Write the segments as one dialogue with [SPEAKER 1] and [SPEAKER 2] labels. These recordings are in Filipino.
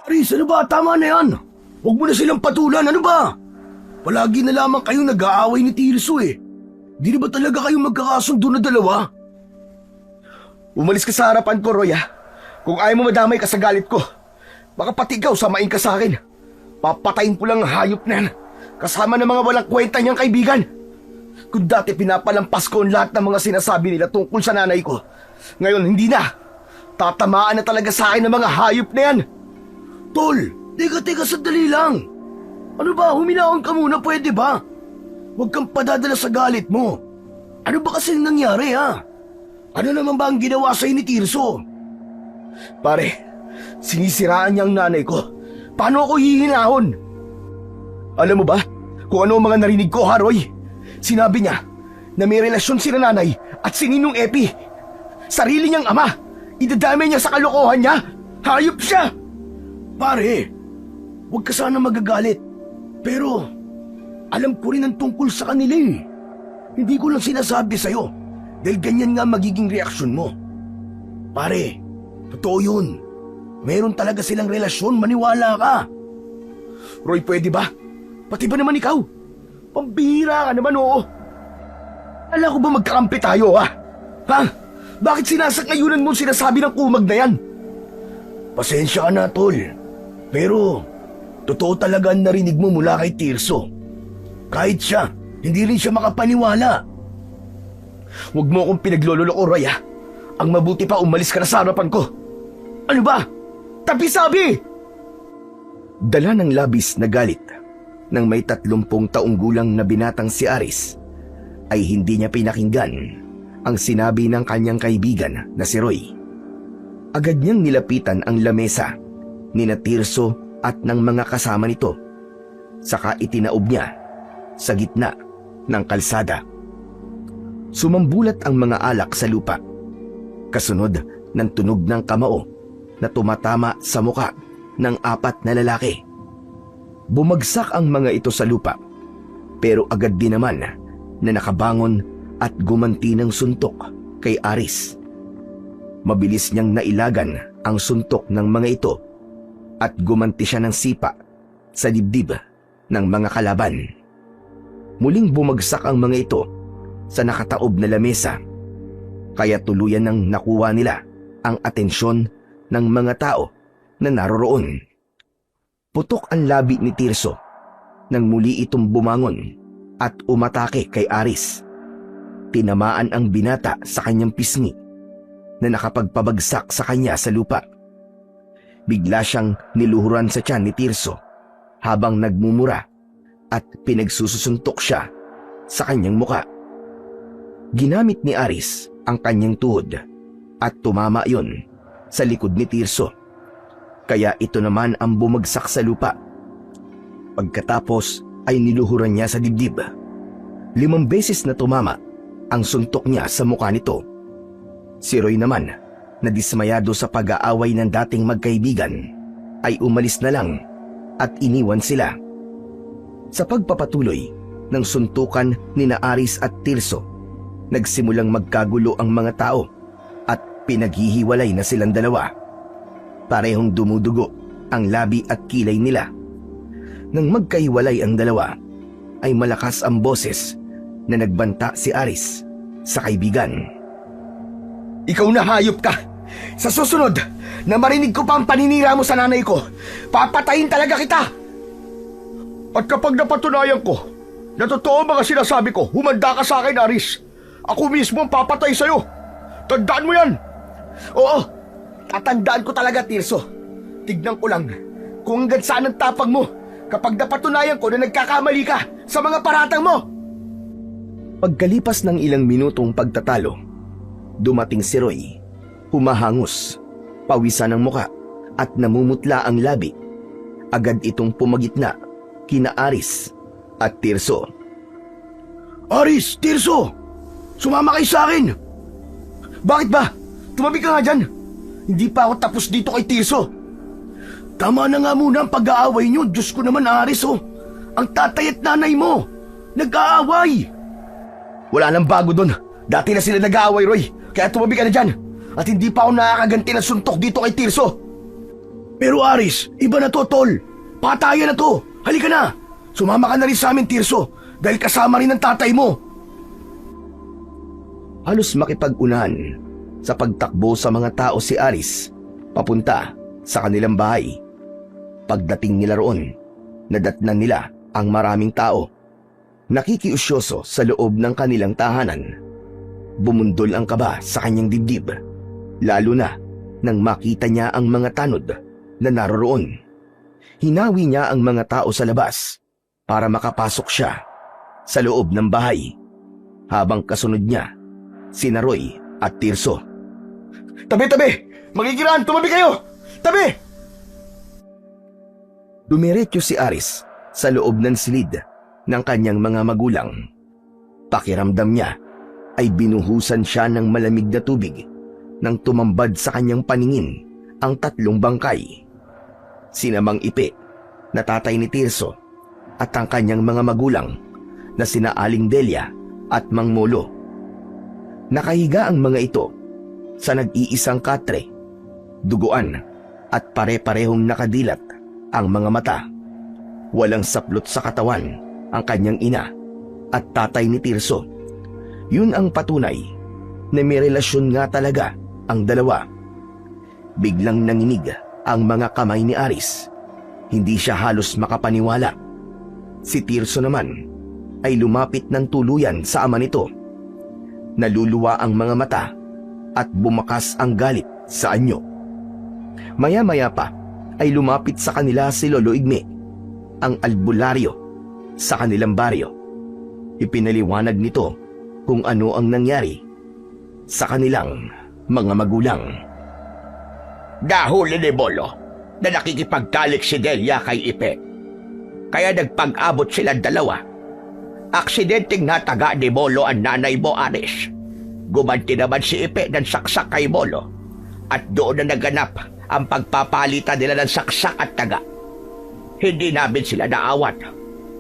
[SPEAKER 1] Aris, ano ba? Tama na yan. Huwag mo na silang patulan, ano ba? Palagi na lamang kayong nag-aaway ni Tirso eh. Di na ba talaga kayong magkakasundo na dalawa? Umalis ka sa harapan ko, Roy, ha? Kung ayaw mo madamay ka sa galit ko, baka pati ikaw samain ka sa akin. Papatayin ko lang ang hayop na yan, kasama ng mga walang kwenta niyang kaibigan. Kung dati pinapalampas ko ang lahat ng mga sinasabi nila tungkol sa nanay ko, ngayon hindi na. Tatamaan na talaga sa akin ng mga hayop na yan. Tol, teka sandali lang. Ano ba, huminaon ka muna, pwede ba? Huwag kang padadala sa galit mo. Ano ba kasi nangyari, ha? Ano naman ba ang ginawa sa'yo ni Tirso? Pare, sinisiraan niya ang nanay ko. Paano ako hihinahon? Alam mo ba kung ano ang mga narinig ko, Haroy? Sinabi niya na may relasyon si nanay at si Ninong Epi. Sarili niyang ama. Idadamay niya sa kalokohan niya. Hayop siya! Pare, huwag ka sana magagalit. Pero, alam ko rin ang tungkol sa kanila eh. Hindi ko lang sinasabi sa'yo dahil ganyan nga magiging reaksyon mo. Pare, totoo yun. Meron talaga silang relasyon, maniwala ka. Roy, pwede ba? Pati ba naman ikaw? Pambihira ka naman, oo. Alam ko ba magkakampi tayo, ha? Ha? Bakit sinasakayunan mo sinasabi ng kumag na yan? Pasensya ka na, tol. Pero, totoo talaga ang narinig mo mula kay Tirso. Kahit siya, hindi rin siya makapaniwala. Huwag mo akong pinaglololoko, Roy, ha? Ang mabuti pa umalis ka na sa harapan ko. Ano ba? Tapi sabi! Dala ng labis na galit ng may 30 taong gulang na binatang si Aris ay hindi niya pinakinggan ang sinabi ng kanyang kaibigan na si Roy. Agad niyang nilapitan ang lamesa ni Tirso at ng mga kasama nito. Saka itinaob niya sa gitna ng kalsada. Sumambulat ang mga alak sa lupa, kasunod ng tunog ng kamao na tumatama sa muka ng 4 na lalaki. Bumagsak ang mga ito sa lupa, pero agad din naman na nakabangon at gumanti ng suntok kay Aris. Mabilis niyang nailagan ang suntok ng mga ito at gumanti siya ng sipa sa dibdib ng mga kalaban. Muling bumagsak ang mga ito sa nakataob na lamesa, kaya tuluyan nang nakuha nila ang atensyon ng mga tao na naroroon. Putok ang labi ni Tirso nang muli itong bumangon at umatake kay Aris. Tinamaan ang binata sa kanyang pisngi na nakapagpabagsak sa kanya sa lupa. Bigla siyang niluhuran sa tiyan ni Tirso habang nagmumura at pinagsusuntok siya sa kanyang muka. Ginamit ni Aris ang kanyang tuhod at tumama yon sa likod ni Tirso, kaya ito naman ang bumagsak sa lupa. Pagkatapos ay niluhuran niya sa dibdib. 5 beses na tumama ang suntok niya sa mukha nito. Si Roy naman, na dismayado sa pag-aaway ng dating magkaibigan, ay umalis na lang at iniwan sila. Sa pagpapatuloy ng suntukan ni Aris at Tirso, nagsimulang magkagulo ang mga tao at pinaghihiwalay na silang dalawa. Parehong dumudugo ang labi at kilay nila. Nang magkahiwalay ang dalawa, ay malakas ang boses na nagbanta si Aris sa kaibigan. Ikaw na hayop ka! Sa susunod na marinig ko pa ang paninira mo sa nanay ko, papatayin talaga kita! At kapag napatunayan ko na totoo mga sinasabi ko, humanda ka sa akin, Aris. Ako mismo ang papatay sa'yo. Tandaan mo yan! Oo, tatandaan ko talaga, Tirso. Tignan ko lang kung hanggang saan ang tapang mo kapag napatunayan ko na nagkakamali ka sa mga paratang mo. Pagkalipas ng ilang minutong pagtatalo, dumating si Roy, humahangos, pawisan ng muka at namumutla ang labi. Agad itong pumagitna kina Aris at Tirso. Aris, Tirso! Sumama kayo sa akin! Bakit ba? Tumabi ka nga dyan! Hindi pa ako tapos dito kay Tirso. Tama na nga muna ang pag-aaway nyo. Diyos ko naman, Aris, oh. Ang tatay at nanay mo nag-aaway. Wala nang bago doon. Dati na sila nag-aaway, Roy. Kaya tumabi ka na dyan. At hindi pa ako nakakaganti ng suntok dito kay Tirso. Pero Aris, iba na to, tol. Patayan na to. Halika na. Sumama ka na rin sa amin, Tirso, dahil kasama rin ng tatay mo. Halos makipag-unahan sa pagtakbo sa mga tao si Aris papunta sa kanilang bahay. Pagdating nila roon, nadatnan nila ang maraming tao. Nakikiusyoso sa loob ng kanilang tahanan. Bumundol ang kaba sa kanyang dibdib, lalo na nang makita niya ang mga tanod na naroroon. Hinawi niya ang mga tao sa labas para makapasok siya sa loob ng bahay, habang kasunod niya sina Roy at Tirso. Tabi! Magigiraan! Tumabi kayo! Tabi! Dumiretso si Aris sa loob ng silid ng kanyang mga magulang. Pakiramdam niya ay binuhusan siya ng malamig na tubig nang tumambad sa kanyang paningin ang 3 bangkay. Sina Mang Ipe, na tatay ni Tirso, at ang kanyang mga magulang na sina Aling Delia at Mang Molo. Nakahiga ang mga ito sa nag-iisang katre, duguan at pare-parehong nakadilat ang mga mata. Walang saplot sa katawan ang kanyang ina at tatay ni Tirso. Yun ang patunay na may relasyon nga talaga ang dalawa. Biglang nanginig ang mga kamay ni Aris. Hindi siya halos makapaniwala. Si Tirso naman ay lumapit ng tuluyan sa ama nito. Naluluwa ang mga mata at bumakas ang galit sa anyo. Maya-maya pa ay lumapit sa kanila si Lolo Igme, ang albularyo sa kanilang baryo. Ipinaliwanag nito kung ano ang nangyari sa kanilang mga magulang.
[SPEAKER 2] Dahil ni Bolo na nakikipagtalik si Delia kay Ipe, kaya nagpag-abot silang dalawa. Aksidenteng nataga ni Bolo ang nanay mo, Aris. Gumanti naman si Ipe ng saksak kay Bolo, at doon na naganap ang pagpapalitan nila ng saksak at taga. Hindi namin sila naawat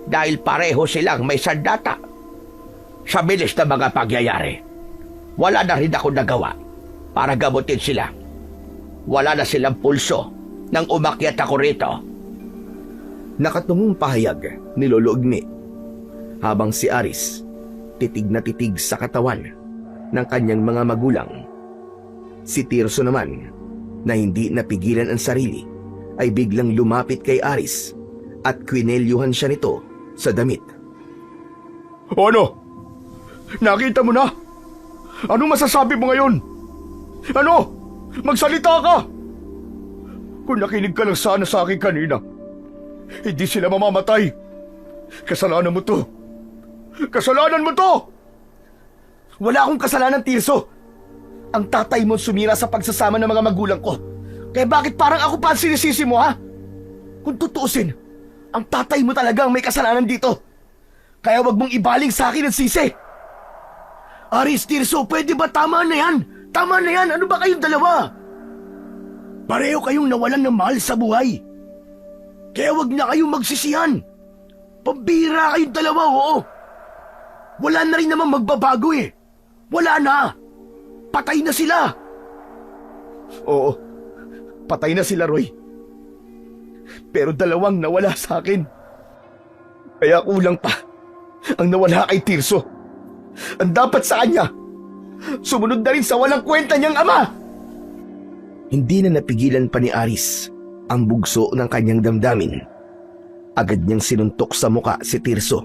[SPEAKER 2] dahil pareho silang may sandata. Sa bilis na mga pagyayari, wala na rin ako nagawa para gamutin sila. Wala na silang pulso nang umakyat ako rito.
[SPEAKER 1] Nakatungong pahayag ni Lolo Igme, habang si Aris titig na titig sa katawan ng kanyang mga magulang. Si Tirso naman, na hindi napigilan ang sarili, ay biglang lumapit kay Aris at kwinelyuhan siya nito sa damit. Ano? Nakita mo na? Ano masasabi mo ngayon? Ano? Magsalita ka! Kung nakinig ka lang sana sa akin kanina, hindi sila mamamatay. Kasalanan mo to. Kasalanan mo to! Wala akong kasalanan, Tirso. Ang tatay mo sumira sa pagsasama ng mga magulang ko. Kaya bakit parang ako pa ang sinisisi mo, ha? Kung tutuusin, ang tatay mo talagang may kasalanan dito. Kaya wag mong ibaling sa akin ang sisi. Aris, Tirso, pwede ba tama na yan? Tama na yan, ano ba kayong dalawa? Pareho kayong nawalan ng mahal sa buhay. Kaya wag na kayong magsisihan. Pambira kayong dalawa, oo. Wala na rin naman magbabago eh. Wala na. Patay na sila. Oo, patay na sila, Roy. Pero dalawang nawala sa akin. Kaya kulang pa ang nawala kay Tirso. Ang dapat sa kanya, sumunod na rin sa walang kwenta niyang ama. Hindi na napigilan pa ni Aris ang bugso ng kanyang damdamin. Agad niyang sinuntok sa muka si Tirso.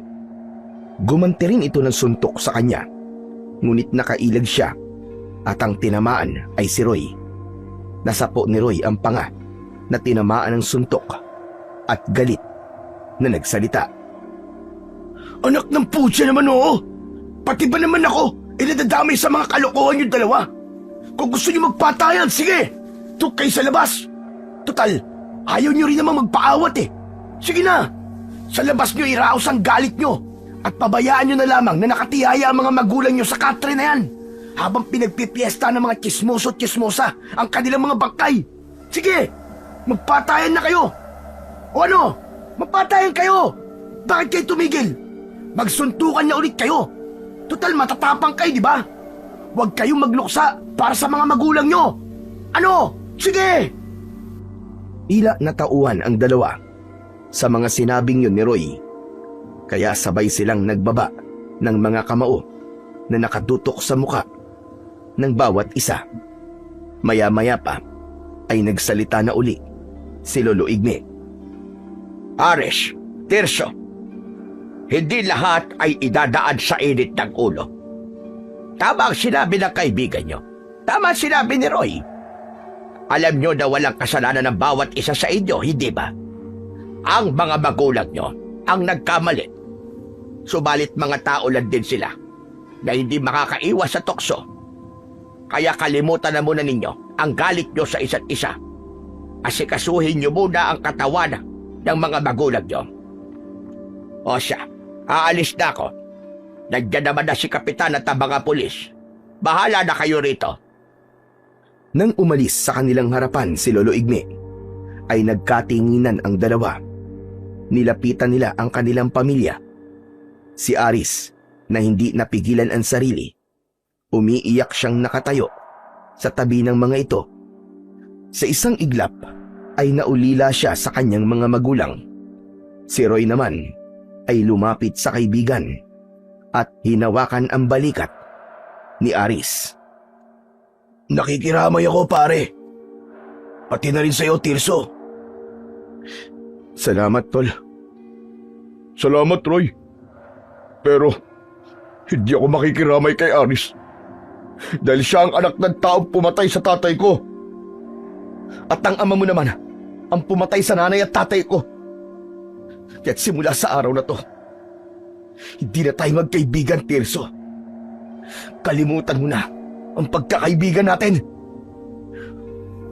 [SPEAKER 1] Gumanti rin ito ng suntok sa kanya, ngunit nakailag siya at ang tinamaan ay si Roy. Nasapo ni Roy ang panga na tinamaan ng suntok at galit na nagsalita. Anak ng putya naman, oo! Pati ba naman ako nadadamay sa mga kalokohan yung dalawa? Kung gusto niyo magpatayan, sige! Tuk kayo sa labas! Total, ayaw niyo rin namang magpaawat eh. Sige na! Sa labas niyo iraos ang galit niyo at pabayaan niyo na lamang na nakatiyaya ang mga magulang niyo sa katre na yan habang pinagpipiesta ng mga chismoso at chismosa ang kanilang mga bangkay. Sige! Magpatayan na kayo! O ano? Magpatayan kayo! Bakit kayo tumigil? Magsuntukan na ulit kayo! Total, matatapang kayo, di ba? Huwag kayong magluksa para sa mga magulang nyo! Ano? Sige! Tila natauhan ang dalawa sa mga sinabing yun ni Roy, kaya sabay silang nagbaba ng mga kamao na nakatutok sa muka ng bawat isa. Maya-maya pa ay nagsalita na uli si Lolo Igme.
[SPEAKER 2] Aris, Tirso, hindi lahat ay idadaan sa init ng ulo. Tama ang sinabi ng kaibigan nyo. Tama ang sinabi ni Roy. Alam nyo na walang kasalanan ng bawat isa sa inyo, hindi ba? Ang mga magulang nyo ang nagkamali. Subalit mga tao lang din sila na hindi makakaiwas sa tukso. Kaya kalimutan na muna ninyo ang galit nyo sa isa't isa. Asikasuhin nyo muna ang katawan ng mga magulang nyo. O siya, aalis na ako. Nandiyan naman na si Kapitan at ang mga pulis. Bahala na kayo rito.
[SPEAKER 1] Nang umalis sa kanilang harapan si Lolo Igme, ay nagkatinginan ang dalawa. Nilapitan nila ang kanilang pamilya. Si Aris, na hindi napigilan ang sarili, umiiyak siyang nakatayo sa tabi ng mga ito. Sa isang iglap ay naulila siya sa kanyang mga magulang. Si Roy naman ay lumapit sa kaibigan at hinawakan ang balikat ni Aris. Nakikiramay ako, pare. Pati na rin sa'yo, Tirso. Salamat, Tol.
[SPEAKER 3] Salamat, Roy. Pero, hindi ako makikiramay kay Aris. Dahil siya ang anak ng taong pumatay sa tatay ko.
[SPEAKER 1] At ang ama mo naman, ang pumatay sa nanay at tatay ko. Kaya't simula sa araw na to, hindi na tayo magkaibigan, Tirso. Kalimutan mo na ang pagkakaibigan natin.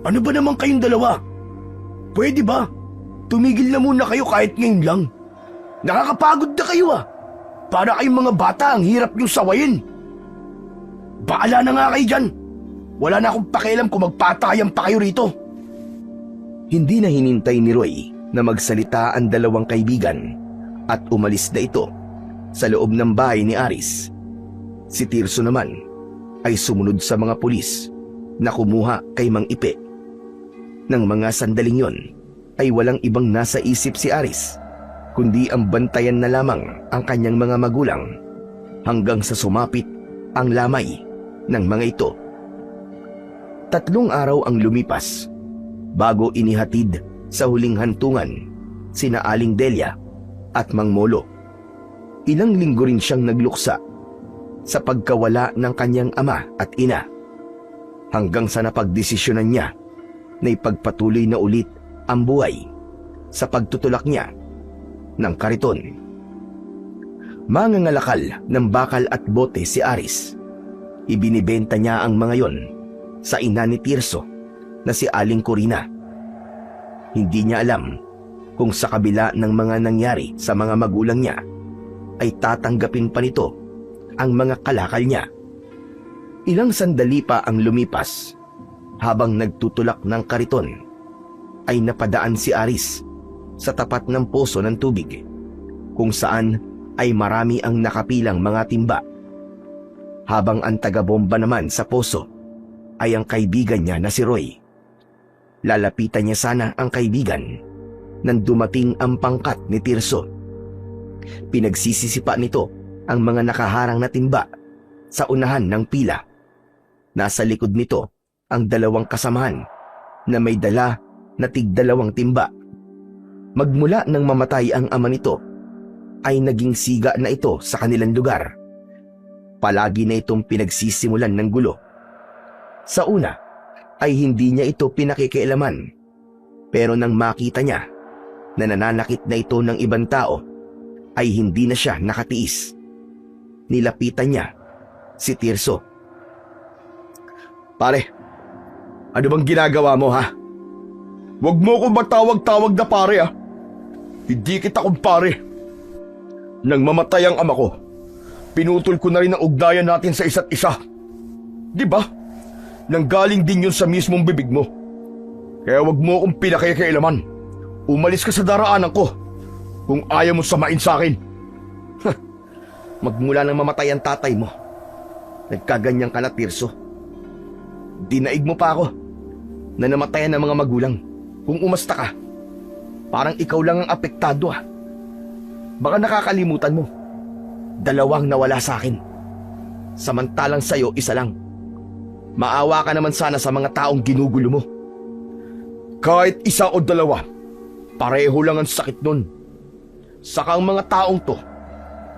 [SPEAKER 1] Ano ba naman kayong dalawa? Pwede ba? Tumigil na muna kayo kahit ngayon lang. Nakakapagod na kayo ah. Para kayong mga bata, ang hirap niyong sawayin. Baala na nga kayo dyan. Wala na akong pakialam kung magpatayan pa kayo rito. Hindi na hinintay ni Roy na magsalita ang dalawang kaibigan at umalis na ito sa loob ng bahay ni Aris. Si Tirso naman ay sumunod sa mga pulis na kumuha kay Mang Ipe. Nang mga sandaling yon ay walang ibang nasa isip si Aris kundi ang bantayan na lamang ang kanyang mga magulang hanggang sa sumapit ang lamay ng mga ito. 3 araw ang lumipas bago inihatid sa huling hantungan sina Aling Delia at Mang Molo. Ilang linggo rin siyang nagluksa sa pagkawala ng kanyang ama at ina hanggang sa napagdesisyonan niya na ipagpatuloy na ulit ang buhay sa pagtutulak niya ng kariton. Mangangalakal ng bakal at bote si Aris. Ibinibenta niya ang mga yon sa ina ni Tirso na si Aling Corina. Hindi niya alam kung sa kabila ng mga nangyari sa mga magulang niya ay tatanggapin pa nito ang mga kalakal niya. Ilang sandali pa ang lumipas habang nagtutulak ng kariton ay napadaan si Aris sa tapat ng poso ng tubig kung saan ay marami ang nakapilang mga timba. Habang ang taga-bomba naman sa poso ay ang kaibigan niya na si Roy. Lalapitan niya sana ang kaibigan nang dumating ang pangkat ni Tirso. Pinagsisisipa nito ang mga nakaharang na timba sa unahan ng pila. Nasa likod nito ang 2 kasamahan na may dala na tig-2 timba. Magmula nang mamatay ang ama nito, ay naging siga na ito sa kanilang lugar. Palagi na itong pinagsisimulan ng gulo. Sa una, ay hindi niya ito pinakikialaman. Pero nang makita niya na nananakit na ito ng ibang tao, ay hindi na siya nakatiis. Nilapitan niya si Tirso.
[SPEAKER 3] Pare, ano bang ginagawa mo, ha? Huwag mo akong matawag-tawag na pare, ha? Hindi kita kumpare. Nang mamatay ang ama ko, pinutol ko na rin ang ugnayan natin sa isa't isa. Di ba? Nanggaling din yun sa mismong bibig mo. Kaya huwag mo akong pinakikailaman. Umalis ka sa daraanan ko kung ayaw mo samain sa akin.
[SPEAKER 1] Magmula nang mamatay ang tatay mo, nagkaganyan ka na, Tirso. Dinaig mo pa ako na namatayan ng mga magulang.
[SPEAKER 3] kung umasta ka, parang ikaw lang ang apektado ah. Baka nakakalimutan mo, 2 nawala sa akin. Samantalang sa'yo, 1 lang. Maawa ka naman sana sa mga taong ginugulo mo. Kahit 1 o 2, pareho lang ang sakit nun. Saka ang mga taong to,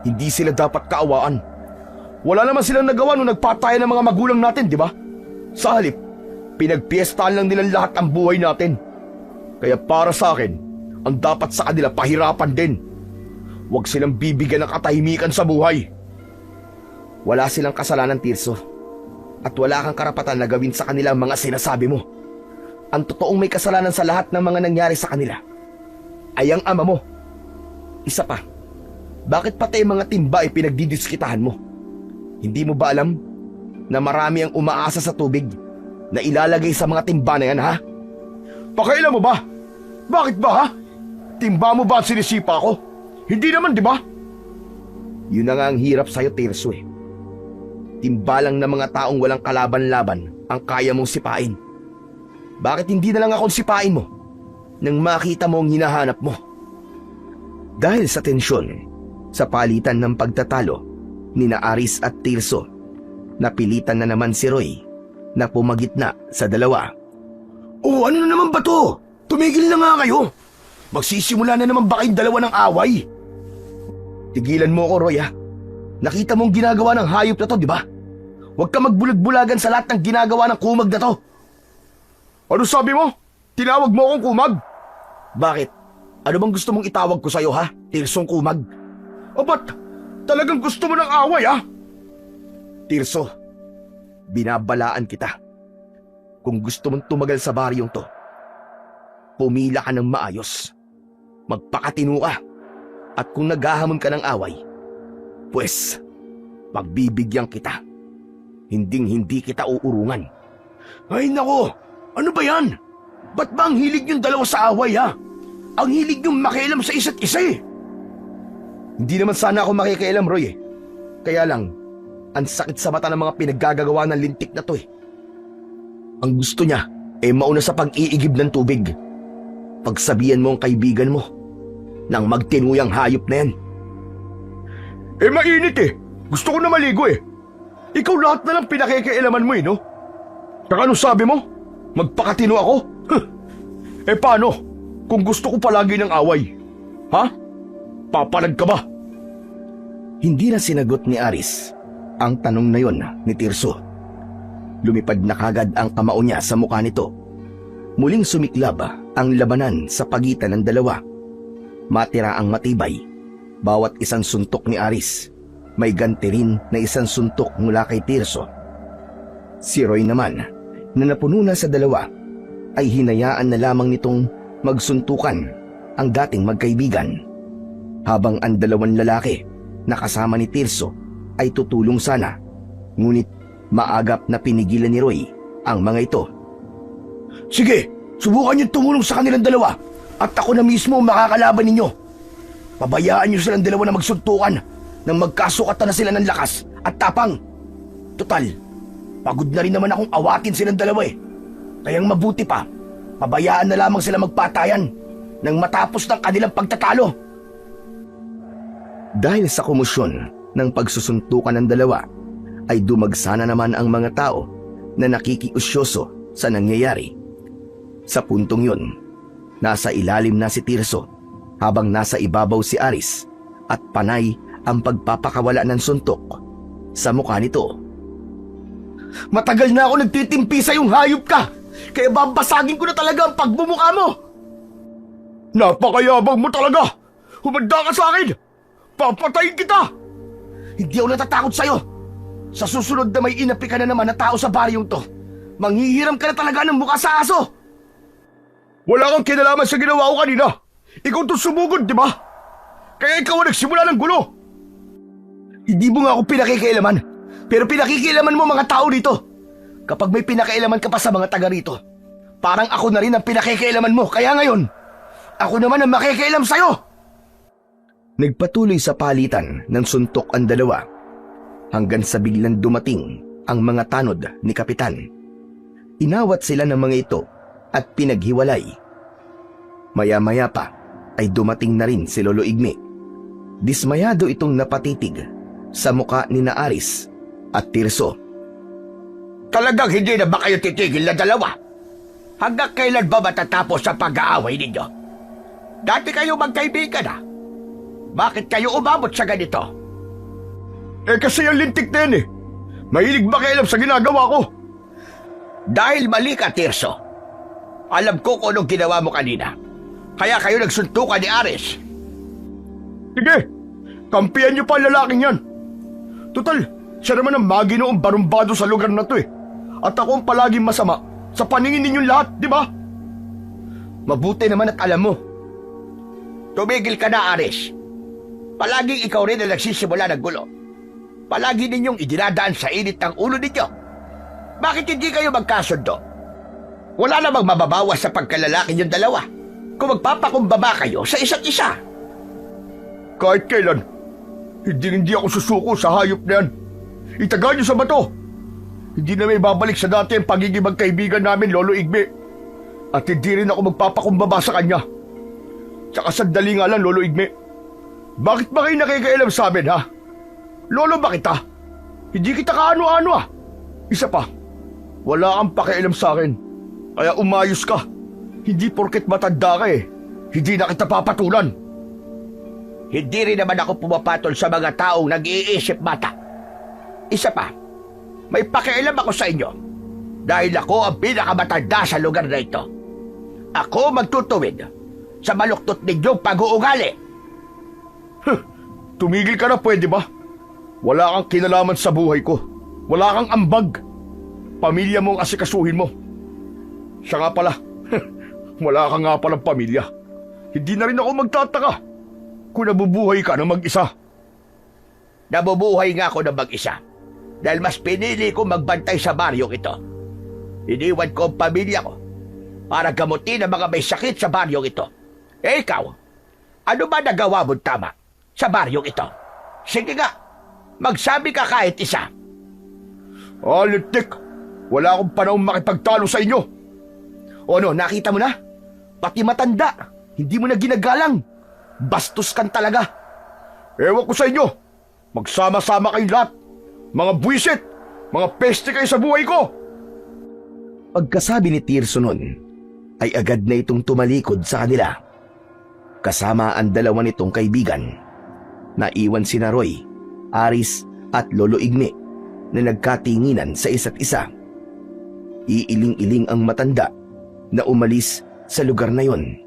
[SPEAKER 3] hindi sila dapat kaawaan. Wala naman silang nagawa nung nagpatayan ng mga magulang natin, di ba? Sa halip, pinagpiestahan lang nilang lahat ang buhay natin. Kaya para sa akin, ang dapat sa kanila pahirapan din. Huwag silang bibigyan ng katahimikan sa buhay. Wala silang kasalanan, Tirso. At wala kang karapatan na gawin sa kanila ang mga sinasabi mo. Ang totoong may kasalanan sa lahat ng mga nangyari sa kanila ay ang ama mo. Isa pa, bakit pati mga timba ay pinagdidiskitahan mo? Hindi mo ba alam na marami ang umaasa sa tubig na ilalagay sa mga timba na yan, ha? Pakailan mo ba? Bakit ba, ha? Timba mo ba ang sinisipa ko? Hindi naman, di ba? Yun na nga ang hirap sa'yo, Tirso eh. Timba lang ng mga taong walang kalaban-laban ang kaya mong sipain. Bakit hindi na lang akong sipain mo nang makita mo ang hinahanap mo? Dahil sa tensyon, sa palitan ng pagtatalo ni Aris at Tirso, napilitan na naman si Roy na pumagitna sa dalawa.
[SPEAKER 1] Oh, ano na naman ba to? Tumigil na nga kayo. Magsisimula na naman ba kayong dalawa ng away?
[SPEAKER 3] Tigilan mo ako, Roy, ha? Nakita mong ginagawa ng hayop na to, di ba? Huwag ka magbulag-bulagan sa lahat ng ginagawa ng kumag na to. Ano sabi mo? Tinawag mo akong kumag? Bakit? Ano bang gusto mong itawag ko sa'yo, ha? Tirsong kumag? O ba't talagang gusto mo ng away, ha? Tirso, binabalaan kita. Kung gusto mong tumagal sa baryong to, pumila ka ng maayos. Magpakatino ka. At kung naghahamon ka ng away, pues, pagbibigyan kita. Hinding-hindi kita uurungan.
[SPEAKER 1] Ay nako, ano ba yan? Ba't ba ang hilig yung dalawa sa away, ha? Ang hilig yung makialam sa isa't isa eh.
[SPEAKER 3] Hindi naman sana ako makikialam, Roy eh. Kaya lang, ang sakit sa mata ng mga pinaggagawa ng lintik na to eh. Ang gusto niya ay mauna sa pag-iigib ng tubig. Pagsabihan mo ang kaibigan mo nang magtinuyang hayop na yan. Eh mainit eh. Gusto ko na maligo eh. Ikaw lahat na lang pinakikialaman mo eh, no? Saka ano sabi mo? Magpakatino ako? Huh. Eh paano kung gusto ko palagi ng away? Ha? Papalag ka ba? Hindi na sinagot ni Aris ang tanong na yon ni Tirso. Lumipad na kagad ang kamao niya sa mukha nito. Muling sumiklab ang labanan sa pagitan ng dalawa. Matira ang matibay. Bawat isang suntok ni Aris, may ganti rin na isang suntok mula kay Tirso. Si Roy naman, na napuno na sa dalawa, ay hinayaan na lamang nitong magsuntukan ang dating magkaibigan. Habang ang 2 lalaki na kasama ni Tirso ay tutulong sana, ngunit maagap na pinigilan ni Roy ang mga ito.
[SPEAKER 1] Sige, subukan niyo tumulong sa kanilang dalawa at ako na mismo ang makakalaban ninyo. Pabayaan niyo silang dalawa na magsuntukan nang magkasukatan na sila ng lakas at tapang. Total, pagod na rin naman akong awatin silang dalawa eh. Kayang mabuti pa, pabayaan na lamang sila magpatayan nang matapos ng kanilang pagtatalo.
[SPEAKER 3] Dahil sa komosyon ng pagsusuntukan ng dalawa, ay dumagsa na naman ang mga tao na nakikiusyoso sa nangyayari. Sa puntong yun, nasa ilalim na si Tirso habang nasa ibabaw si Aris at panay ang pagpapakawala ng suntok sa mukha nito.
[SPEAKER 1] Matagal na ako nagtitimpi sa yung hayop ka, kaya babasagin ko na talaga ang pagmumukha mo. Napakayabang mo talaga! Humanda ka sa akin! Papatayin kita!
[SPEAKER 3] Hindi ako natatakot sa'yo. Sa susunod na may inapi ka na naman na tao sa baryong to, manghihiram ka na talaga ng mukha sa aso.
[SPEAKER 1] Wala kang kinalaman sa ginawa ko kanina. Ikaw itong sumugod, di ba? Kaya ikaw ang nagsimula ng gulo.
[SPEAKER 3] Hindi mo nga ako pinakikialaman, pero pinakikialaman mo mga tao dito. Kapag may pinakialaman ka pa sa mga taga rito, parang ako na rin ang pinakikialaman mo. Kaya ngayon, ako naman ang makikialam sa'yo. Nagpatuloy sa palitan ng suntok ang dalawa hanggang sa biglang dumating ang mga tanod ni Kapitan. Inawat sila ng mga ito at pinaghiwalay
[SPEAKER 4] Maya-maya pa ay dumating na rin si Lolo Igme. Dismayado itong napatitig sa muka ni na Aris at Tirso.
[SPEAKER 2] Talagang hindi na ba kayo titigil na dalawa? Hanggang kailan ba matatapos sa pag-aaway ninyo? Dati kayo magkaibigan na. Bakit kayo umabot sa ganito?
[SPEAKER 3] Kasi ang lintik na yan eh. Mahilig ba kayo sa ginagawa ko?
[SPEAKER 2] Dahil mali ka, Tirso. Alam ko kung anong ginawa mo kanina. Kaya kayo nagsuntukan ni Aris.
[SPEAKER 3] Sige, kampiyan niyo pa ang lalaking yan. Tutal, siya naman ang maginoong barumbado sa lugar na to eh. At ako ang palaging masama sa paningin ninyong lahat, di ba?
[SPEAKER 4] Mabuti naman at alam mo.
[SPEAKER 2] Tumigil ka na, Aris. Palaging ikaw rin ang nagsisimula ng gulo. Palagi ninyong idinadaan sa init ng ulo ninyo. Bakit hindi kayo magkasundo? Wala namang mababawas sa pagkalalaki niyong dalawa kung magpapakumbaba kayo sa isa't isa.
[SPEAKER 3] Kahit kailan, hindi ako susuko sa hayop na yan. Itaga niyo sa bato. Hindi na may babalik sa dati ang pagiging magkaibigan namin, Lolo Igme. At hindi rin ako magpapakumbaba sa kanya. Tsaka sandali nga lang, Lolo Igme. Bakit ba kayo nakikialam sa amin, ha? Lolo ba kita? Hindi kita kaano-ano, ah. Isa pa, wala kang pakialam sa akin. Kaya umayos ka. Hindi porket matanda ka eh. Hindi na kita papatulan.
[SPEAKER 2] Hindi rin naman ako pumapatol sa mga taong nag-iisip mata. Isa pa, may pakialam ako sa inyo dahil ako ang pinakamatanda sa lugar na ito. Ako magtutuwid sa maluktot ninyong pag-uugali.
[SPEAKER 3] Tumigil ka na, pwede ba? Wala kang kinalaman sa buhay ko. Wala kang ambag. Pamilya mo ang asikasuhin mo. Siya nga pala, wala ka nga palang pamilya. Hindi na rin ako magtataka kung nabubuhay ka ng mag-isa.
[SPEAKER 2] Nabubuhay nga ako ng mag-isa dahil mas pinili ko magbantay sa baryong ito. Iniwan ko ang pamilya ko para gamutin ang mga may sakit sa baryong ito. Eh ikaw, ano ba nagawa mo tama sa baryong ito? Sige nga, magsabi ka kahit isa.
[SPEAKER 3] Lintik, wala akong panahon makipagtalo sa inyo.
[SPEAKER 4] O ano, nakita mo na? Pati matanda, hindi mo na ginagalang. Bastos kan talaga.
[SPEAKER 3] Ewan ko sa inyo. Magsama-sama kayong lahat. Mga buwisit, mga peste kayo sa buhay ko.
[SPEAKER 4] Pagkasabi ni Tirso nun, ay agad na itong tumalikod sa kanila. Kasama ang dalawa nitong kaibigan. Naiwan sina Roy, Aris at Lolo Igme na nagkatinginan sa isa't isa. Iiling-iling ang matanda na umalis sa lugar na yon,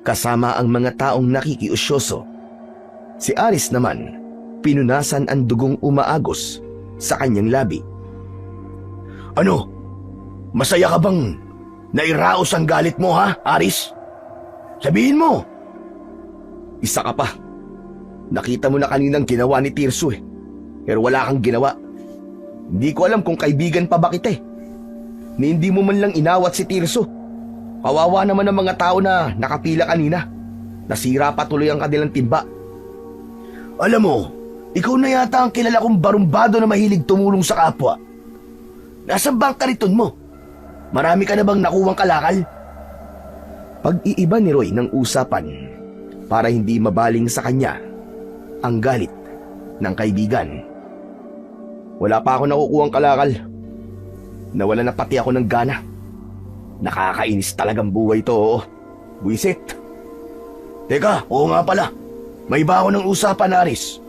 [SPEAKER 4] kasama ang mga taong nakikiusyoso. Si Aris naman, pinunasan ang dugong umaagos sa kanyang labi.
[SPEAKER 1] Ano? Masaya ka bang nairaos ang galit mo, ha, Aris? Sabihin mo.
[SPEAKER 4] Isa ka pa. Nakita mo na kaninang ginawa ni Tirso eh. Pero wala kang ginawa. Hindi ko alam kung kaibigan pa ba kita eh. Ni hindi mo man lang inawat si Tirso. Kawawa naman ang mga tao na nakapila kanina. Nasira pa tuloy ang kanilang timba.
[SPEAKER 1] Alam mo, ikaw na yata ang kilala kong barumbado na mahilig tumulong sa kapwa. Nasaan ba ang kariton mo? Marami ka na bang nakuwang kalakal?
[SPEAKER 4] Pag-iiba ni Roy ng usapan para hindi mabaling sa kanya ang galit ng kaibigan. Wala pa ako nakukuhang kalakal. Nawala na pati ako ng gana. Nakakainis talagang buhay to, oo. Buisit.
[SPEAKER 1] Teka, oo nga pala. May iba ako ng usapan, Aris.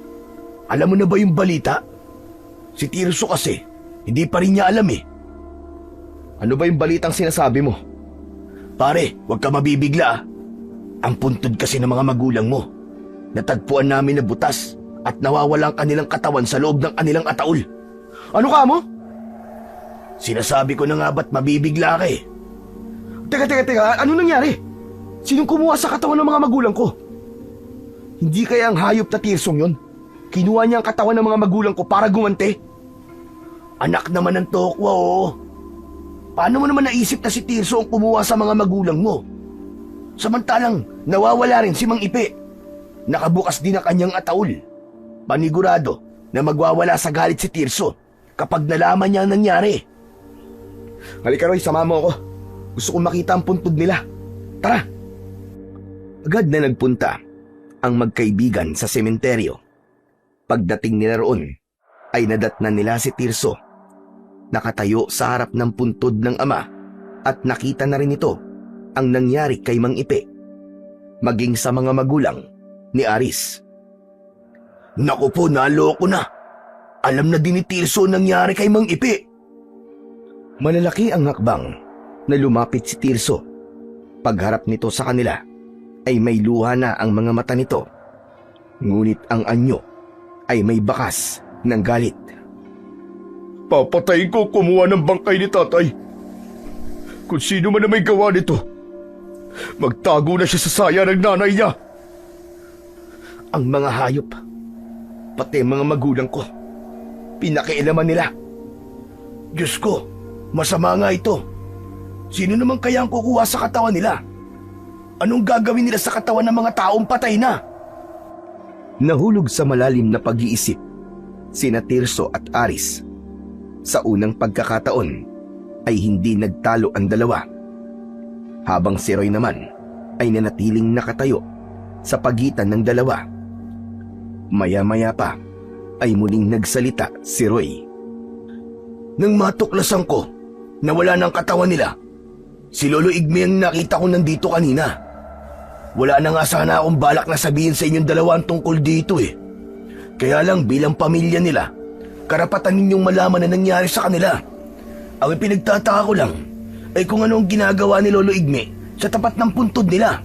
[SPEAKER 1] Alam mo na ba yung balita? Si Tirso kasi, hindi pa rin niya alam eh.
[SPEAKER 4] Ano ba yung balitang sinasabi mo?
[SPEAKER 1] Pare, huwag ka mabibigla ah. Ang puntod kasi ng mga magulang mo. Natagpuan namin na butas at nawawala ang kanilang katawan sa loob ng kanilang ataol.
[SPEAKER 4] Ano ka mo?
[SPEAKER 1] Sinasabi ko na nga ba't mabibigla ka eh.
[SPEAKER 4] Teka, ano nangyari? Sinong kumuha sa katawan ng mga magulang ko? Hindi kaya ang hayop na Tirsong yon? Kinuha niya ang katawan ng mga magulang ko para gumante?
[SPEAKER 1] Anak naman ng tokwa, oo. Paano mo naman naisip na si Tirso ang kumuha sa mga magulang mo? Samantalang nawawala rin si Mang Ipe. Nakabukas din ang kanyang ataol. Panigurado na magwawala sa galit si Tirso kapag nalaman niya ang nangyari.
[SPEAKER 4] Halika Roy, sama mo ako. Gusto kong makita ang puntod nila. Tara! Agad na nagpunta ang magkaibigan sa sementeryo. Pagdating nila roon, ay nadatnan nila si Tirso. Nakatayo sa harap ng puntod ng ama at nakita na rin ito ang nangyari kay Mang Ipe, maging sa mga magulang ni Aris.
[SPEAKER 1] Naku po, naloko na. Alam na din ni Tirso ang nangyari kay Mang Ipe.
[SPEAKER 4] Malalaki ang hakbang na lumapit si Tirso. Pagharap nito sa kanila, ay may luha na ang mga mata nito. Ngunit ang anyo ay may bakas ng galit.
[SPEAKER 3] Papatayin ko kumuha ng bangkay ni tatay. Kung sino man na may gawa nito, magtago na siya sa saya ng nanay niya.
[SPEAKER 4] Ang mga hayop, pati mga magulang ko, pinakialaman nila.
[SPEAKER 1] Diyos ko, masama nga ito. Sino naman kaya ang kukuha sa katawan nila? Anong gagawin nila sa katawan ng mga taong patay na?
[SPEAKER 4] Nahulog sa malalim na pag-iisip sina Tirso at Aris. Sa unang pagkakataon ay hindi nagtalo ang dalawa. Habang si Roy naman ay nanatiling nakatayo sa pagitan ng dalawa. Maya-maya pa ay muling nagsalita si Roy.
[SPEAKER 1] Nang matuklasan ko na wala ng katawan nila, si Lolo Igme ang nakita ko nandito kanina. Wala na nga sana akong balak na sabihin sa inyong dalawa ang tungkol dito eh. Kaya lang bilang pamilya nila, karapatan ninyong malaman na nangyari sa kanila. Ang pinagtataka ko lang ay kung ano ang ginagawa ni Lolo Igme sa tapat ng puntod nila.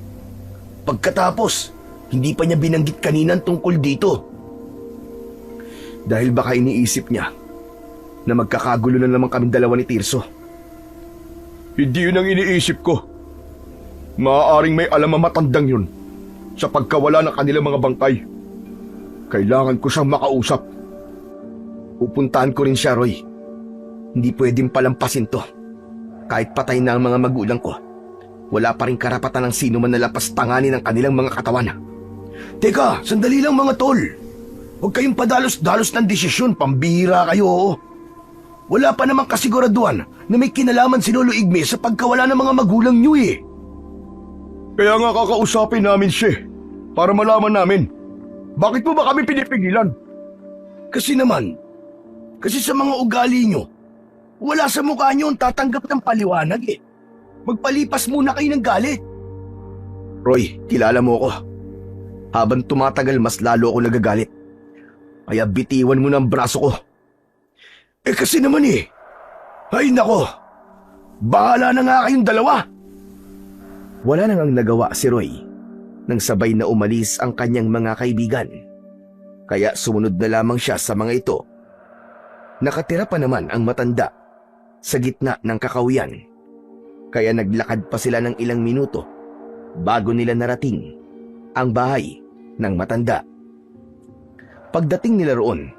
[SPEAKER 1] Pagkatapos, hindi pa niya binanggit kanina ang tungkol dito.
[SPEAKER 4] Dahil baka iniisip niya na magkakagulo na naman kaming dalawa ni Tirso.
[SPEAKER 3] Hindi yun ang iniisip ko. Maaaring may alam ang matandang yun sa pagkawala ng kanilang mga bangkay. Kailangan ko siyang makausap.
[SPEAKER 4] Pupuntahan ko rin siya, Roy. Hindi pwedeng palampasin to. Kahit patay na ang mga magulang ko, wala pa rin karapatan ng sino man nalapastanganin ang kanilang mga katawan.
[SPEAKER 1] Teka, sandali lang mga tol. Huwag kayong padalos-dalos ng desisyon, pambihira kayo. Wala pa namang kasiguraduhan na may kinalaman si Lolo Igme sa pagkawala ng mga magulang niyo eh.
[SPEAKER 3] Kaya nga kakausapin namin siya para malaman namin. Bakit mo ba kami pinipigilan?
[SPEAKER 1] Kasi sa mga ugali nyo, wala sa mukha nyo ang tatanggap ng paliwanag eh. Magpalipas muna kayo ng galit.
[SPEAKER 4] Roy, kilala mo ako. Habang tumatagal, mas lalo ako nagagalit. Kaya bitiwan mo ng braso ko.
[SPEAKER 1] Eh kasi naman eh. Ay nako, bahala na nga kayong dalawa.
[SPEAKER 4] Wala nang ang nagawa si Roy nang sabay na umalis ang kanyang mga kaibigan. Kaya sumunod na lamang siya sa mga ito. Nakatira pa naman ang matanda sa gitna ng kakawiyan. Kaya naglakad pa sila ng ilang minuto bago nila narating ang bahay ng matanda. Pagdating nila roon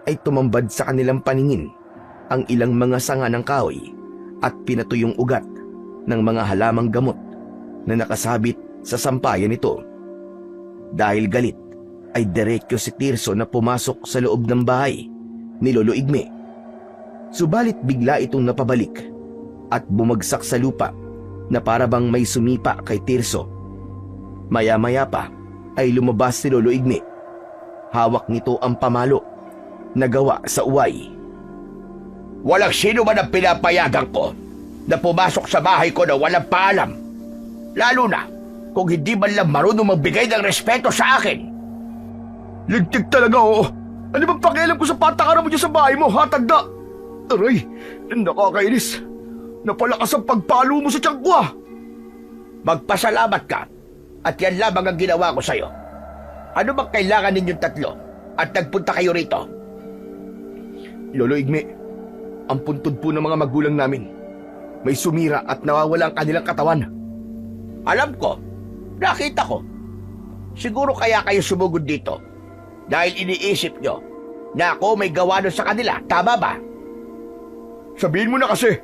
[SPEAKER 4] ay tumambad sa kanilang paningin ang ilang mga sanga ng kahoy at pinatuyong ugat ng mga halamang gamot na nakasabit sa sampayan nito. Dahil galit ay diretso si Tirso na pumasok sa loob ng bahay ni Lolo Igme. Subalit bigla itong napabalik at bumagsak sa lupa na para bang may sumipa kay Tirso. Maya-maya pa ay lumabas si Lolo Igme. Hawak nito ang pamalo na gawa sa uway.
[SPEAKER 2] Walang sino man ang pinapayagan ko na pumasok sa bahay ko na walang paalam. Lalo na kung hindi man lang marunong magbigay ng respeto sa akin.
[SPEAKER 3] Ligtig talaga, oo. Ano bang pakialam ko sa patakaran mo dyan sa bahay mo, ha, tagda? Aray, nakakainis. Napalakas ang pagpalo mo sa tiyan ko, ah.
[SPEAKER 2] Magpasalamat ka at yan lamang ang ginawa ko sa'yo. Ano bang kailangan ninyong tatlo at nagpunta kayo rito?
[SPEAKER 4] Lolo Igme, ang puntod po ng mga magulang namin. May sumira at nawawala ang kanilang katawan.
[SPEAKER 2] Alam ko, nakita ko. Siguro kaya kayo sumugod dito dahil iniisip nyo na ako may gawa nun sa kanila, tama ba?
[SPEAKER 3] Sabihin mo na kasi.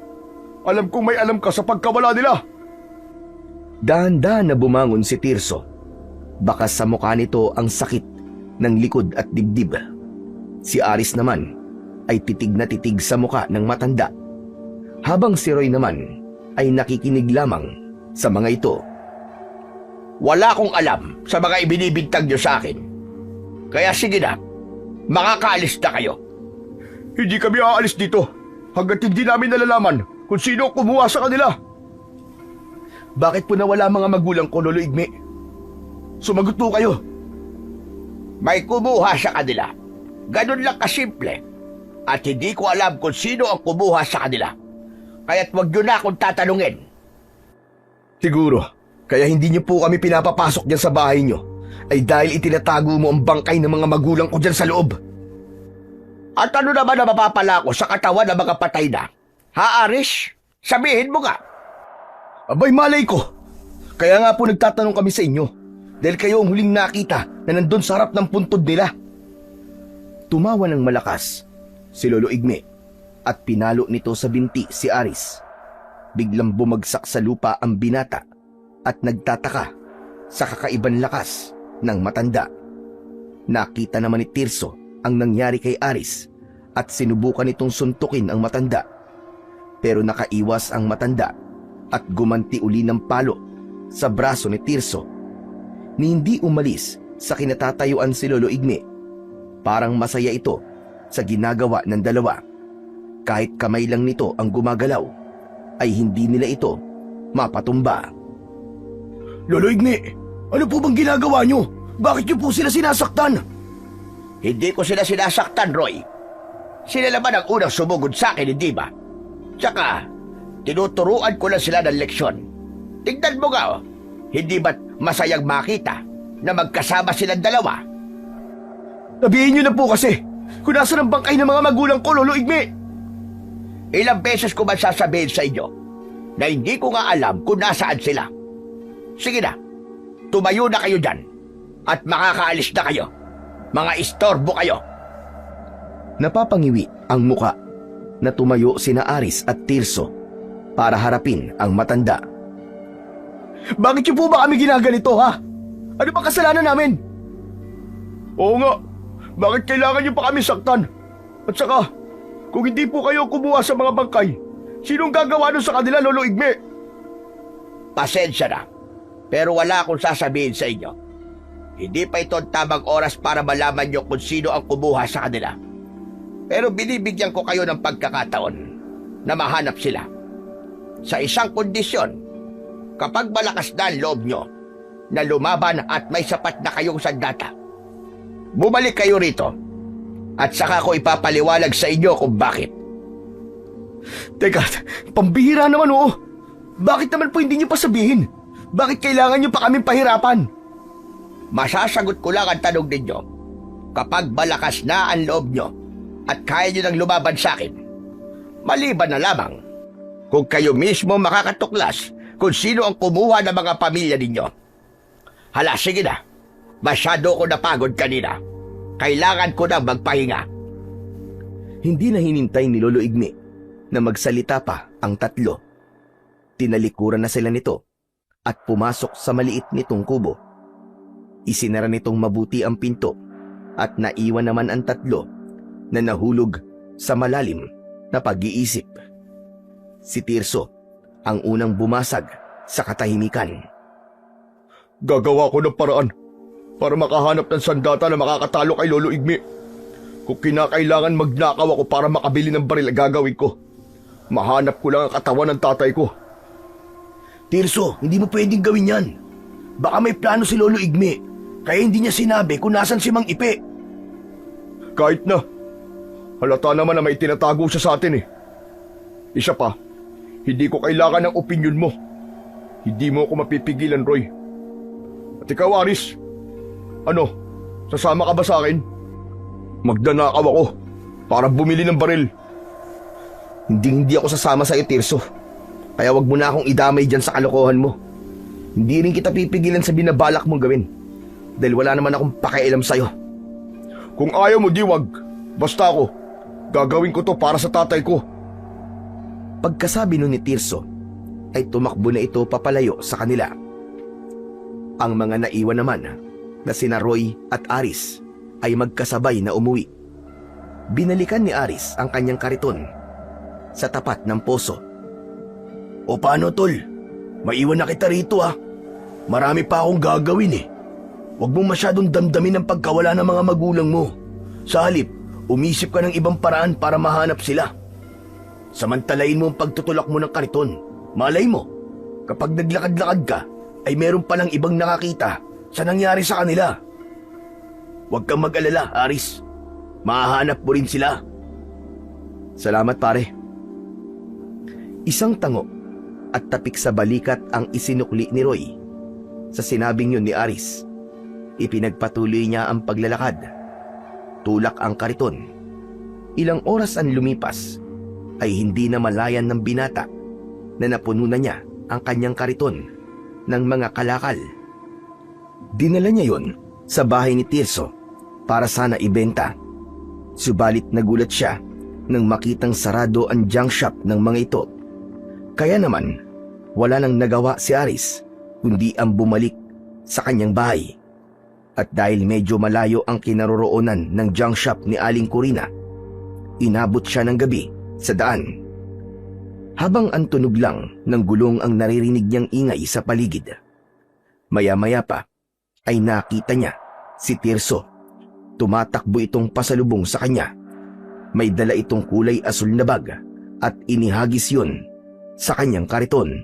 [SPEAKER 3] Alam kong may alam ka sa pagkawala nila.
[SPEAKER 4] Dahan-dahan na bumangon si Tirso. Bakas sa mukha nito ang sakit ng likod at dibdib. Si Aris naman ay titig na titig sa mukha ng matanda. Habang si Roy naman ay nakikinig lamang sa mga ito.
[SPEAKER 2] Wala akong alam sa mga ibinibintang niyo sa akin. Kaya sige na, makakaalis na kayo.
[SPEAKER 3] Hindi kami aalis dito hanggat hindi namin nalalaman kung sino ang kumuha sa kanila.
[SPEAKER 1] Bakit po nawala mga magulang ko, Lolo Igme? Sumagot po kayo.
[SPEAKER 2] May kumuha sa kanila. Ganun lang kasimple. At hindi ko alam kung sino ang kumuha sa kanila. Kaya't wag niyo na akong tatanungin.
[SPEAKER 1] Siguro, kaya hindi niyo po kami pinapapasok dyan sa bahay niyo ay dahil itinatago mo ang bangkay ng mga magulang ko dyan sa loob.
[SPEAKER 2] At ano naman na mapapala ko sa katawan ng mga patay na? Ha, Aris? Sabihin mo nga.
[SPEAKER 1] Abay, malay ko. Kaya nga po nagtatanong kami sa inyo dahil kayo ang huling nakita na nandun sa harap ng puntod nila. Tumawa ng malakas si Lolo Igme at pinalo nito sa binti si Aris. Biglang bumagsak sa lupa ang binata at nagtataka sa kakaiban lakas ng matanda. Nakita naman ni Tirso ang nangyari kay Aris at sinubukan nitong suntukin ang matanda. Pero nakaiwas ang matanda at gumanti uli ng palo sa braso ni Tirso. Ni hindi umalis sa kinatatayuan si Lolo Igme. Parang masaya ito sa ginagawa ng dalawa. Kahit kamay lang nito ang gumagalaw, ay hindi nila ito mapatumba. Lolo Igme, ano po bang ginagawa nyo? Bakit nyo po sila sinasaktan?
[SPEAKER 2] Hindi ko sila sinasaktan, Roy. Sila naman ang unang sumugod sa akin, hindi ba? Tsaka, tinuturuan ko lang sila ng leksyon. Tignan mo nga, oh. Hindi ba't masayang makita na magkasama silang dalawa?
[SPEAKER 1] Sabihin nyo na po kasi kung nasa ng bangkay ng mga magulang ko, Lolo Igme.
[SPEAKER 2] Ilang beses ko man sasabihin sa inyo na hindi ko nga alam kung nasaan sila. Sige na, tumayo na kayo dyan at makakaalis na kayo. Mga istorbo kayo.
[SPEAKER 4] Napapangiwi ang muka na tumayo sina Aris at Tirso para harapin ang matanda.
[SPEAKER 1] Bakit nyo po ba kami ginaganito, ha? Ano ba kasalanan namin?
[SPEAKER 3] Oo nga, bakit kailangan niyo pa kami saktan? At saka, kung hindi po kayo kumuha sa mga bangkay, sinong gagawa nun sa kanila, Lolo Igme?
[SPEAKER 2] Pasensya na, pero wala akong sasabihin sa inyo. Hindi pa ito ang tamang oras para malaman nyo kung sino ang kumuha sa kanila. Pero binibigyan ko kayo ng pagkakataon na mahanap sila. Sa isang kondisyon, kapag malakas na ang loob nyo na lumaban at may sapat na kayong sandata, bumalik kayo rito at saka ko ipapaliwalag sa inyo kung bakit.
[SPEAKER 1] Teka, pambihira naman, oo. Bakit naman po hindi nyo pa sabihin? Bakit kailangan nyo pa kaming pahirapan?
[SPEAKER 2] Masasagot ko lang ang tanong ninyo. Kapag malakas na ang loob nyo at kaya nyo nang lumaban sa akin, maliban na lamang kung kayo mismo makakatuklas kung sino ang kumuha ng mga pamilya ninyo. Hala, sige na. Masyado ko napagod kanina. Kailangan ko na magpahinga.
[SPEAKER 4] Hindi na hinintay ni Lolo Igme na magsalita pa ang tatlo. Tinalikuran na sila nito at pumasok sa maliit nitong kubo. Isinara nitong mabuti ang pinto at naiwan naman ang tatlo na nahulog sa malalim na pag-iisip. Si Tirso ang unang bumasag sa katahimikan.
[SPEAKER 3] Gagawa ko ng paraan para makahanap ng sandata na makakatalo kay Lolo Igme. Kung kinakailangan magnakaw ako para makabili ng baril, gagawin ko. Mahanap ko lang ang katawan ng tatay ko.
[SPEAKER 1] Tirso, hindi mo pwedeng gawin yan. Baka may plano si Lolo Igme, kaya hindi niya sinabi kung nasan si Mang Ipe.
[SPEAKER 3] Kahit na, halata naman na may tinatago siya sa atin eh. Isa pa, hindi ko kailangan ng opinyon mo. Hindi mo ako mapipigilan, Roy. At ikaw, Aris, ano, sasama ka ba sa akin? Magdanakaw ako para bumili ng baril.
[SPEAKER 1] Hindi ako sasama sa iyo, Tirso. Kaya wag mo na akong idamay dyan sa kalokohan mo. Hindi rin kita pipigilan sa binabalak mong gawin. Dahil wala naman akong pakialam sa'yo.
[SPEAKER 3] Kung ayaw mo, di wag. Basta ako, gagawin ko to para sa tatay ko.
[SPEAKER 4] Pagkasabi nun ni Tirso, ay tumakbo na ito papalayo sa kanila. Ang mga naiwan naman na sina Roy at Aris ay magkasabay na umuwi. Binalikan ni Aris ang kanyang kariton sa tapat ng poso.
[SPEAKER 1] O paano, tol? Maiwan na kita rito, ha? Marami pa akong gagawin eh. Huwag mong masyadong damdamin ang pagkawala ng mga magulang mo. Sa halip, umisip ka ng ibang paraan para mahanap sila. Samantalain mo ang pagtutulak mo ng kariton. Malay mo, kapag naglakad-lakad ka, ay meron palang ibang nakakita sa nangyari sa kanila. Huwag kang mag-alala, Aris. Mahahanap mo rin sila.
[SPEAKER 4] Salamat pare. Isang tango at tapik sa balikat ang isinukli ni Roy. Sa sinabing yun ni Aris, ipinagpatuloy niya ang paglalakad. Tulak ang kariton. Ilang oras ang lumipas ay hindi na malayan ng binata na napuno na niya ang kanyang kariton ng mga kalakal. Dinala niya yon sa bahay ni Tirso para sana ibenta. Subalit nagulat siya nang makitang sarado ang junk shop ng mga ito. Kaya naman, wala nang nagawa si Aris kundi ang bumalik sa kanyang bahay. At dahil medyo malayo ang kinaroroonan ng junk shop ni Aling Corina, inabot siya ng gabi sa daan. Habang ang tunog lang ng gulong ang naririnig niyang ingay sa paligid, maya-maya pa ay nakita niya si Tirso. Tumatakbo itong pasalubong sa kanya. May dala itong kulay asul na bag at inihagis yun sa kanyang kariton.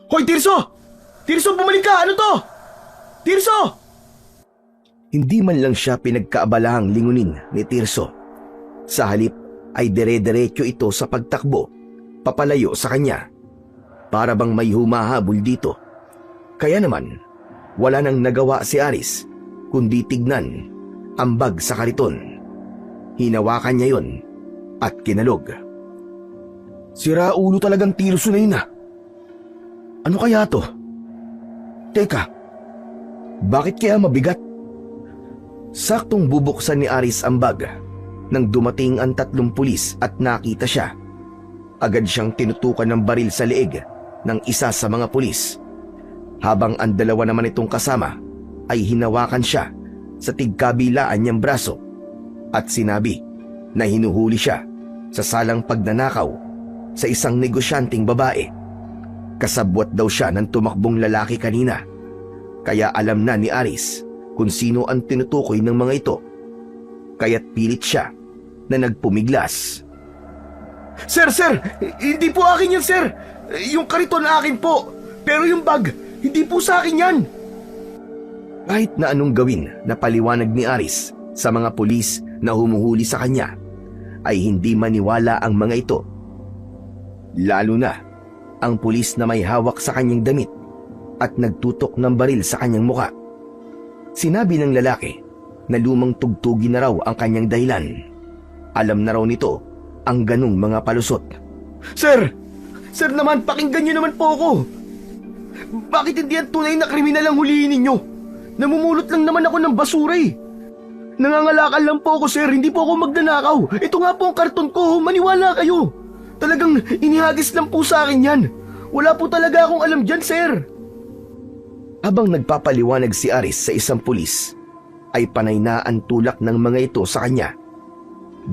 [SPEAKER 1] Hoy, Tirso! Tirso, bumalik ka! Ano to? Tirso!
[SPEAKER 4] Hindi man lang siya pinagkaabalahang lingunin ni Tirso. Sa halip ay dire-diretso ito sa pagtakbo, papalayo sa kanya. Para bang may humahabol dito. Kaya naman, wala nang nagawa si Aris kundi tignan ang bag sa kariton. Hinawakan niya yon at kinalog.
[SPEAKER 1] Sira ulo talagang Tirso na yun ah. Ano kaya to? Teka, bakit kaya mabigat?
[SPEAKER 4] Saktong bubuksan ni Aris ang bag nang dumating ang 3 pulis at nakita siya. Agad siyang tinutukan ng baril sa leeg ng isa sa mga pulis. Habang ang 2 naman itong kasama ay hinawakan siya sa tigkabilaan niyang braso at sinabi na hinuhuli siya sa salang pagnanakaw sa isang negosyanteng babae. Kasabwat daw siya ng tumakbong lalaki kanina, kaya alam na ni Aris kung sino ang tinutukoy ng mga ito. Kaya't pilit siya na nagpumiglas.
[SPEAKER 1] Sir! Hindi po akin yan, sir! Yung kariton akin po, pero yung bag, hindi po sa akin yan!
[SPEAKER 4] Kahit na anong gawin na paliwanag ni Aris sa mga pulis na humuhuli sa kanya, ay hindi maniwala ang mga ito. Lalo na ang pulis na may hawak sa kanyang damit at nagtutok ng baril sa kanyang muka. Sinabi ng lalaki na lumang tugtugin na raw ang kanyang dahilan. Alam na raw nito ang ganung mga palusot.
[SPEAKER 1] Sir! Sir naman, pakinggan niyo naman po ako! Bakit hindi ang tunay na kriminal ang huliin ninyo? Namumulot lang naman ako ng basura eh. Nangangalakal lang po ako, sir. Hindi po ako magnanakaw. Ito nga po ang karton ko. Maniwala kayo. Talagang inihagis lang po sa akin yan. Wala po talaga akong alam dyan, sir.
[SPEAKER 4] Habang nagpapaliwanag si Aris sa isang pulis, ay panay na ang tulak ng mga ito sa kanya.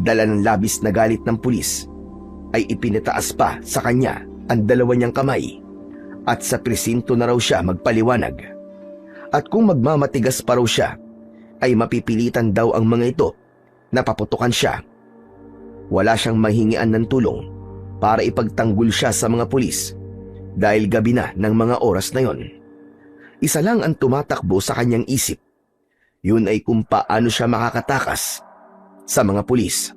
[SPEAKER 4] Dala ng labis na galit ng pulis, ay ipinataas pa sa kanya ang 2 niyang kamay at sa presinto na raw siya magpaliwanag. At kung magmamatigas pa raw siya, ay mapipilitan daw ang mga ito na paputukan siya. Wala siyang mahingian ng tulong para ipagtanggol siya sa mga pulis dahil gabi na ng mga oras na yon. Isa lang ang tumatakbo sa kanyang isip. Yun ay kung paano siya makakatakas sa mga pulis.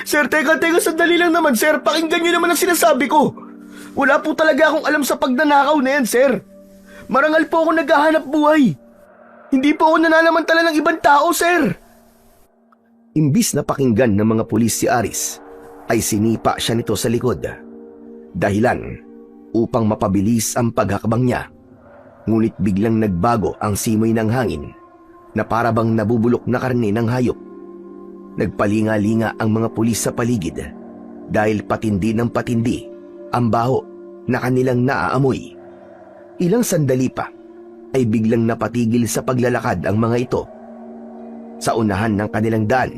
[SPEAKER 1] Sir, teka, sandali lang naman, sir. Pakinggan niyo naman ang sinasabi ko. Wala po talaga akong alam sa pagnanakaw na yan, sir. Marangal po ako naghahanap buhay. Hindi po ako nananamantala ng ibang tao, sir.
[SPEAKER 4] Imbis na pakinggan ng mga pulis si Aris, ay sinipa siya nito sa likod. Dahilan upang mapabilis ang paghakbang niya. Ngunit biglang nagbago ang simoy ng hangin na para bang nabubulok na karne ng hayop. Nagpalinga-linga ang mga pulis sa paligid dahil patindi ng patindi ang baho na kanilang naaamoy. Ilang sandali pa ay biglang napatigil sa paglalakad ang mga ito. Sa unahan ng kanilang daan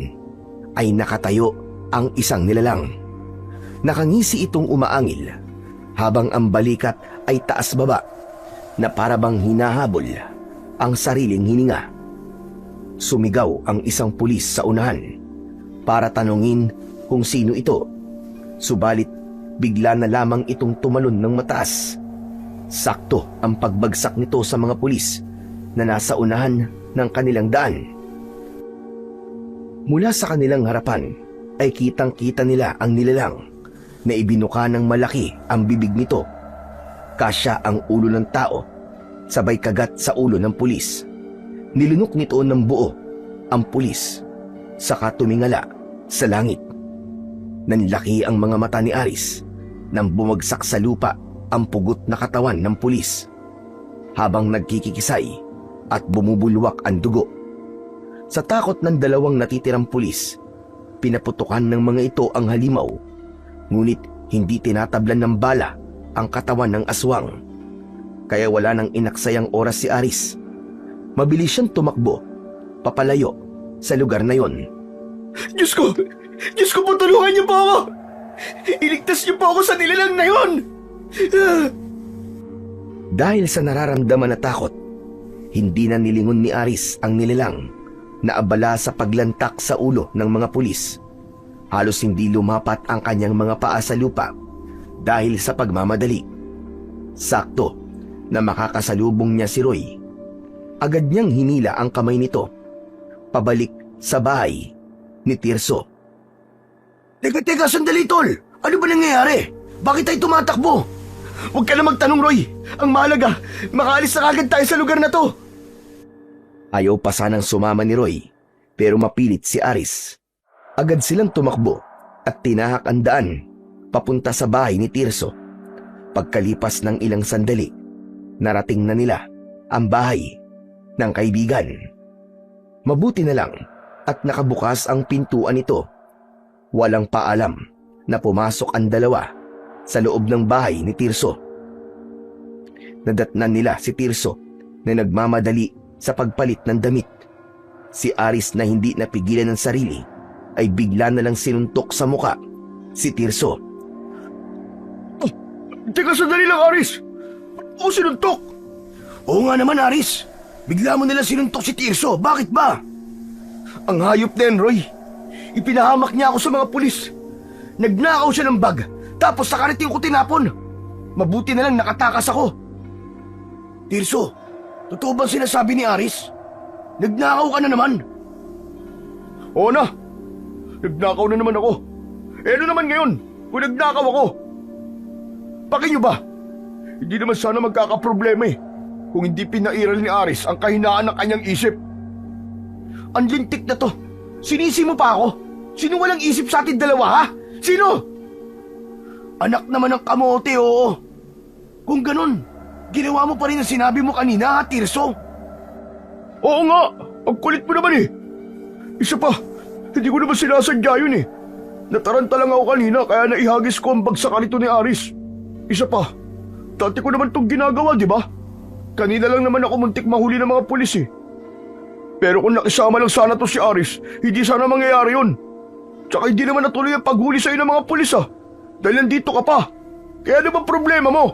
[SPEAKER 4] ay nakatayo ang isang nilalang. Nakangisi itong umaangil habang ang balikat ay taas-baba na parabang hinahabol ang sariling hininga. Sumigaw ang isang pulis sa unahan para tanungin kung sino ito. Subalit bigla na lamang itong tumalon ng mataas. Sakto ang pagbagsak nito sa mga pulis na nasa unahan ng kanilang daan. Mula sa kanilang harapan ay kitang-kita nila ang nilalang na ibinuka ng malaki ang bibig nito. Kasya ang ulo ng tao, sabay kagat sa ulo ng pulis. Nilunok nito ng buo ang pulis, saka tumingala sa langit. Nanlaki ang mga mata ni Aris nang bumagsak sa lupa ang pugot na katawan ng pulis, habang nagkikikisay at bumubulwak ang dugo. Sa takot ng dalawang natitirang pulis, pinaputukan ng mga ito ang halimaw, ngunit hindi tinatablan ng bala ang katawan ng aswang. Kaya wala nang inaksayang oras si Aris. Mabilis siyang tumakbo papalayo sa lugar na yon.
[SPEAKER 1] Diyos ko! Diyos ko po, tulungan niyo po ako! Iligtas niyo po ako sa nilalang na yon!
[SPEAKER 4] Dahil sa nararamdaman na takot, hindi na nilingon ni Aris ang nilalang na abala sa paglantak sa ulo ng mga pulis. Halos hindi lumapat ang kanyang mga paa sa lupa dahil sa pagmamadali. Sakto na makakasalubong niya si Roy. Agad niyang hinila ang kamay nito pabalik sa bahay ni Tirso.
[SPEAKER 1] Teka, sandali tol! Ano ba nangyayari? Bakit tayo tumatakbo? Huwag ka na magtanong, Roy. Ang mahalaga, makaalis na kagad tayo sa lugar na to.
[SPEAKER 4] Ayaw pa sanang sumama ni Roy, pero mapilit si Aris. Agad silang tumakbo at tinahak ang daan papunta sa bahay ni Tirso. Pagkalipas ng ilang sandali, narating na nila ang bahay ng kaibigan. Mabuti na lang at nakabukas ang pintuan nito. Walang paalam na pumasok ang dalawa sa loob ng bahay ni Tirso. Nadatnan nila si Tirso na nagmamadali sa pagpalit ng damit. Si Aris na hindi napigilan ng sarili ay bigla na lang sinuntok sa muka si Tirso.
[SPEAKER 1] Teka, sandali lang, Aris. O sinuntok? Oo nga naman, Aris. Bigla mo nalang sinuntok si Tirso. Bakit ba? Ang hayop na yan, Roy. Ipinahamak niya ako sa mga pulis. Nagnakaw siya ng bag, tapos sa kariting ko tinapon. Mabuti na lang nakatakas ako. Tirso, totoo bang sinasabi ni Aris? Nagnakaw ka na naman.
[SPEAKER 3] Oo na. Nagnakaw na naman ako. Eh ano naman ngayon kung nagnakaw ako? Pakin niyo ba? Hindi naman sana magkakaproblema eh kung hindi pinairal ni Aris ang kahinaan ng kanyang isip.
[SPEAKER 1] Ang lintik na to. Sinisi mo pa ako? Sino walang isip sa atin dalawa, ha? Sino? Anak naman ng kamote, oo. Kung ganun, ginawa mo pa rin ang sinabi mo kanina, ha, Tirso?
[SPEAKER 3] Oo nga, ang kulit mo naman eh. Isa pa, hindi ko naman sinasadya yun eh. Nataranta lang ako kanina kaya naihagis ko ang bagsakan nito ni Aris. Isa pa, dati ko naman itong ginagawa, di ba? Kanina lang naman ako muntik mahuli ng mga pulis eh. Pero kung nakisama lang sana to si Aris, hindi sana mangyayari yun. Tsaka hindi naman natuloy ang paghuli sa'yo ng mga pulis ah. Dahil nandito ka pa. Kaya ano ba problema mo?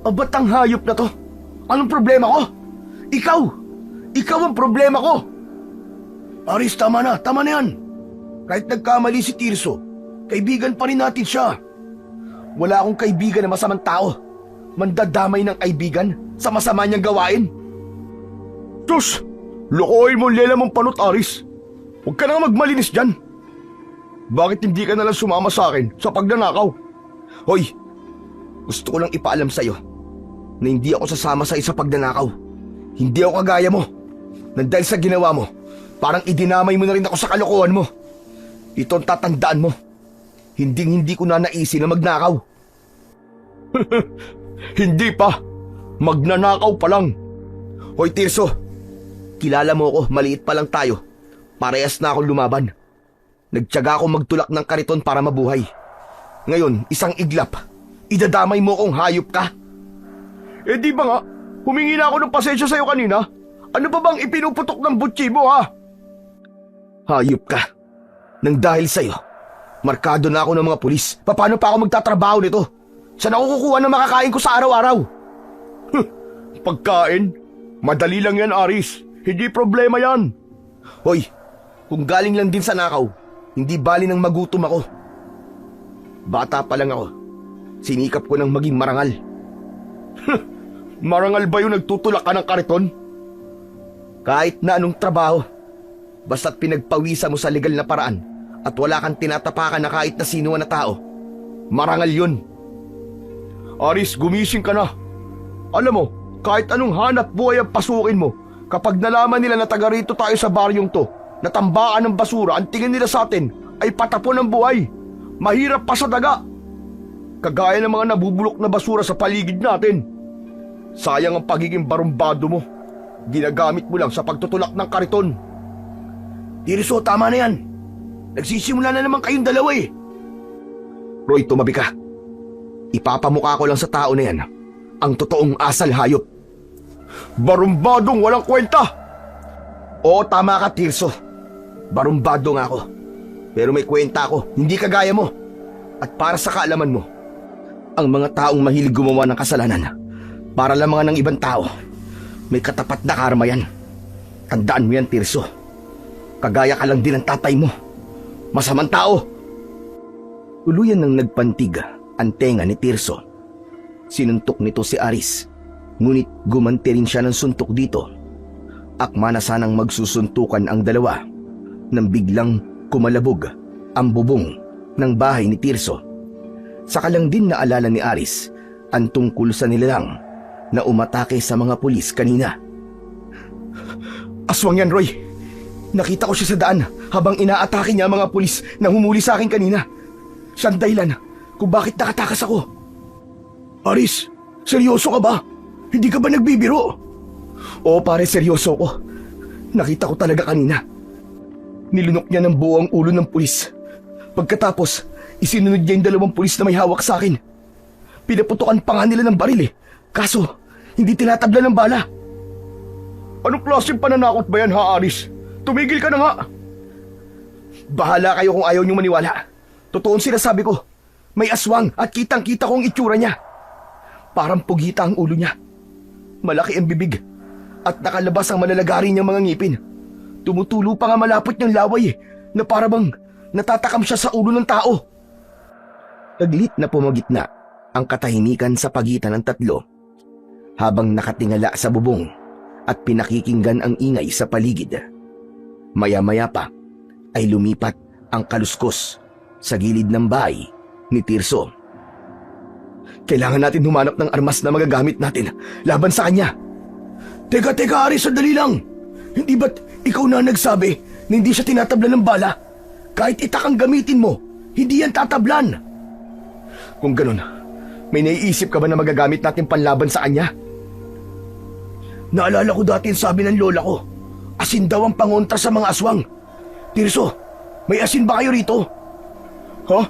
[SPEAKER 1] Ba't ang hayop na to? Anong problema ko? Ikaw! Ikaw ang problema ko! Aris, tama na yan. Kahit nagkamali si Tirso, kaibigan pa rin natin siya. Wala akong kaibigan na masamang tao. Mandadamay ng kaibigan sa masama niyang gawain.
[SPEAKER 3] Diyos! Lokohin mo lela mong panot, Aris. Huwag ka na nga magmalinis dyan. Bakit hindi ka nalang sumama sa akin sa pagnanakaw?
[SPEAKER 1] Hoy, gusto ko lang ipaalam sa'yo na hindi ako sasama sa isa pagnanakaw. Hindi ako kagaya mo. Nang dahil sa ginawa mo, parang idinamay mo na rin ako sa kalokohan mo. Ito ang tatandaan mo. Hindi ko na naisin na magnakaw.
[SPEAKER 3] Hindi pa. Magnanakaw pa lang.
[SPEAKER 1] Hoy, Tirso. Kilala mo ako, maliit pa lang tayo. Parehas na akong lumaban. Nagtiyaga akong magtulak ng kariton para mabuhay. Ngayon, isang iglap. Idadamay mo kung hayop ka.
[SPEAKER 3] Eh di ba nga, humingi na ako ng pasensya sa'yo kanina. Ano ba bang ipinuputok ng butsi mo ha?
[SPEAKER 1] Hayop ka. Nang dahil sa'yo, markado na ako ng mga pulis. Paano pa ako magtatrabaho nito? Saan ako kukuha ng makakain ko sa araw-araw?
[SPEAKER 3] Pagkain? Madali lang yan, Aris. Hindi problema yan.
[SPEAKER 4] Hoy, kung galing lang din sa nakaw, hindi bali nang magutom ako. Bata pa lang ako. Sinikap ko ng maging marangal.
[SPEAKER 3] Marangal ba yung nagtutulak ka ng kariton?
[SPEAKER 4] Kahit na anong trabaho, basta't pinagpawisan mo sa legal na paraan at wala kang tinatapakan na kahit na sino na tao, marangal yun.
[SPEAKER 3] Aris, gumising ka na. Alam mo, kahit anong hanap buhay ang pasukin mo, kapag nalaman nila na taga rito tayo sa baryong to, na tambaan ng basura, ang tingin nila sa atin ay patapon ng buhay. Mahirap pa sa daga. Kagaya ng mga nabubulok na basura sa paligid natin. Sayang ang pagiging barumbado mo. Ginagamit mo lang sa pagtutulak ng kariton.
[SPEAKER 1] Tirso, tama na yan. Nagsisimula na naman kayong dalawa eh.
[SPEAKER 4] Roy, tumabi ka. Ipapamukha ko lang sa tao na yan ang totoong asal hayop.
[SPEAKER 3] Barumbadong walang kwenta!
[SPEAKER 4] Oo, tama ka, Tirso. Barumbado nga ako. Pero may kwenta ako, hindi kagaya mo. At para sa kaalaman mo, ang mga taong mahilig gumawa ng kasalanan para lamang ng ibang tao, may katapat na karma yan. Tandaan mo yan, Tirso. Kagaya ka lang din ng tatay mo. Masamang tao. Tuluyan nang nagpantig ang tenga ni Tirso. Sinuntok nito si Aris, ngunit gumanti rin siya ng suntok dito. Akma na sanang magsusuntukan ang dalawa nang biglang kumalabog ang bubong ng bahay ni Tirso. Saka lang din naalala ni Aris ang tungkol sa nilalang na umatake sa mga pulis kanina. Aswang yan, Roy. Nakita ko siya sa daan habang inaatake niya ang mga pulis na humuli sa akin kanina. Siya ang dahilan kung bakit nakatakas ako.
[SPEAKER 1] Aris, seryoso ka ba? Hindi ka ba nagbibiro?
[SPEAKER 4] Oo pare, seryoso ko. Nakita ko talaga kanina. Nilunok niya ng buo ang ulo ng pulis. Pagkatapos, isinunod niya yung 2 pulis na may hawak sa akin. Pinaputukan pa nga nila ng baril eh. Kaso, hindi tinatabla ng bala.
[SPEAKER 3] Anong klaseng pananakot ba yan, ha, Aris? Tumigil ka na nga!
[SPEAKER 4] Bahala kayo kung ayaw niyong maniwala. Totoo ang sinasabi ko. May aswang at kitang-kita ko ang itsura niya. Parang pugita ang ulo niya. Malaki ang bibig at nakalabas ang malalagari niyang mga ngipin. Tumutulo pa nga malapot niyang laway na parabang natatakam siya sa ulo ng tao. Taglit na pumagitna ang katahimikan sa pagitan ng tatlo habang nakatingala sa bubong at pinakikinggan ang ingay sa paligid. Maya-maya pa ay lumipat ang kaluskos sa gilid ng bahay ni Tirso. Kailangan natin humanap ng armas na magagamit natin laban sa kanya.
[SPEAKER 1] Teka, Aris, sandali lang. Hindi ba't ikaw na nagsabi na hindi siya tinatablan ng bala? Kahit itak ang gamitin mo, hindi yan tatablan.
[SPEAKER 4] Kung ganun, may naiisip ka ba na magagamit natin panlaban sa kanya?
[SPEAKER 1] Naalala ko dati ang sabi ng lola ko, asin daw ang pangontra sa mga aswang. Tirso, may asin ba kayo rito?
[SPEAKER 3] Ha?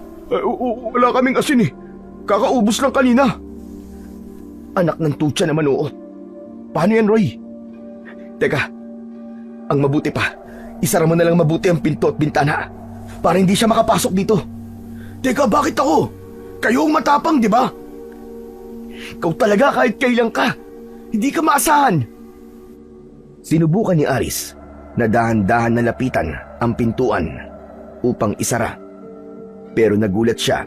[SPEAKER 3] Wala kaming asin eh. Kakaubos lang kanina.
[SPEAKER 4] Anak ng tutsa naman, oo. Paano yan, Roy? Teka, ang mabuti pa, isara mo na lang mabuti ang pinto at bintana para hindi siya makapasok dito.
[SPEAKER 1] Teka, bakit ako? Kayo ang matapang, di ba?
[SPEAKER 4] Ikaw talaga kahit kailan ka. Hindi ka maasahan. Sinubukan ni Aris na dahan-dahan na lapitan ang pintuan upang isara. Pero nagulat siya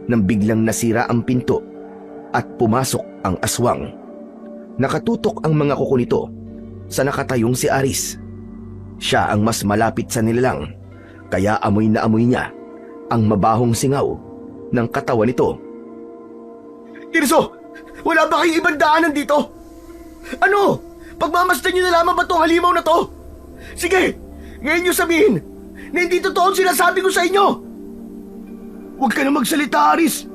[SPEAKER 4] nang biglang nasira ang pinto at pumasok ang aswang. Nakatutok ang mga kuko nito sa nakatayong si Aris. Siya ang mas malapit sa nilalang, kaya amoy na amoy niya ang mabahong singaw ng katawan nito.
[SPEAKER 1] Tirso, wala ba kayong ibang daanan dito? Ano? Pagmamasdan niyo na lamang ba tong halimaw na to? Sige, ngayon niyo sabihin na hindi totoo ang sinasabi ko sa inyo. Huwag ka na magsalita, Aris.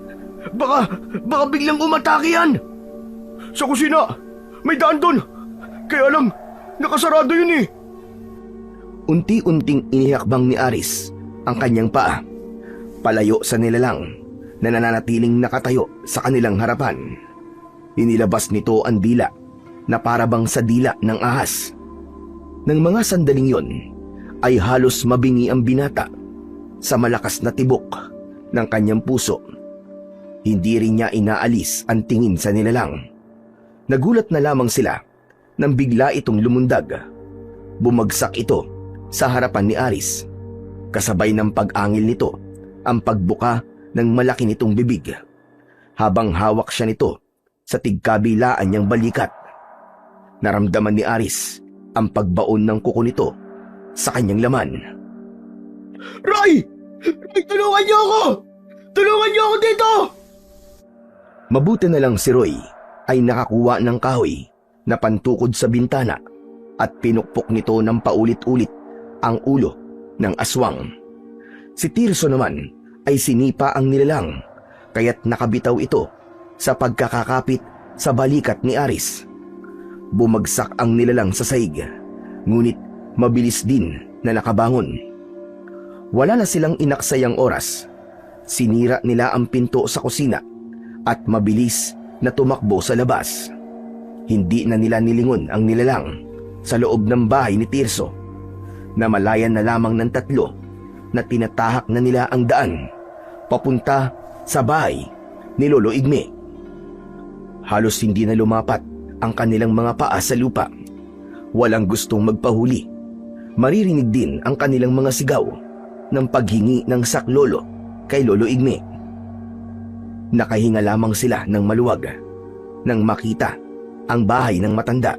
[SPEAKER 1] Baka biglang umatake yan.
[SPEAKER 3] Sa kusina, may daan doon. Kaya lang, nakasarado yun eh.
[SPEAKER 4] Unti-unting inihakbang ni Aris ang kanyang paa, palayo sa nilalang na nananatiling nakatayo sa kanilang harapan. Inilabas nito ang dila na parabang sa dila ng ahas. Nang mga sandaling yon, ay halos mabingi ang binata sa malakas na tibok ng kanyang puso. Hindi rin niya inaalis ang tingin sa nilalang. Nagulat na lamang sila nang bigla itong lumundag. Bumagsak ito sa harapan ni Aris. Kasabay ng pag-angil nito ang pagbuka ng malaki nitong bibig, habang hawak siya nito sa tigkabilaan niyang balikat. Naramdaman ni Aris ang pagbaon ng kuko nito sa kanyang laman.
[SPEAKER 1] Roy! Roy, tulungan niyo ako! Tulungan niyo ako dito!
[SPEAKER 4] Mabuti na lang si Roy ay nakakuha ng kahoy na pantukod sa bintana at pinukpok nito ng paulit-ulit ang ulo ng aswang. Si Tirso naman ay sinipa ang nilalang, kaya't nakabitaw ito sa pagkakakapit sa balikat ni Aris. Bumagsak ang nilalang sa saig, ngunit mabilis din na nakabangon. Wala na silang inaksayang oras. Sinira nila ang pinto sa kusina at mabilis na tumakbo sa labas. Hindi na nila nilingon ang nilalang sa loob ng bahay ni Tirso. Namalayan na lamang ng tatlo na tinatahak na nila ang daan papunta sa bahay ni Lolo Igme. Halos hindi na lumapat ang kanilang mga paa sa lupa. Walang gustong magpahuli. Maririnig din ang kanilang mga sigaw ng paghingi ng saklolo kay Lolo Igme. Nakahinga lamang sila ng maluwag nang makita ang bahay ng matanda.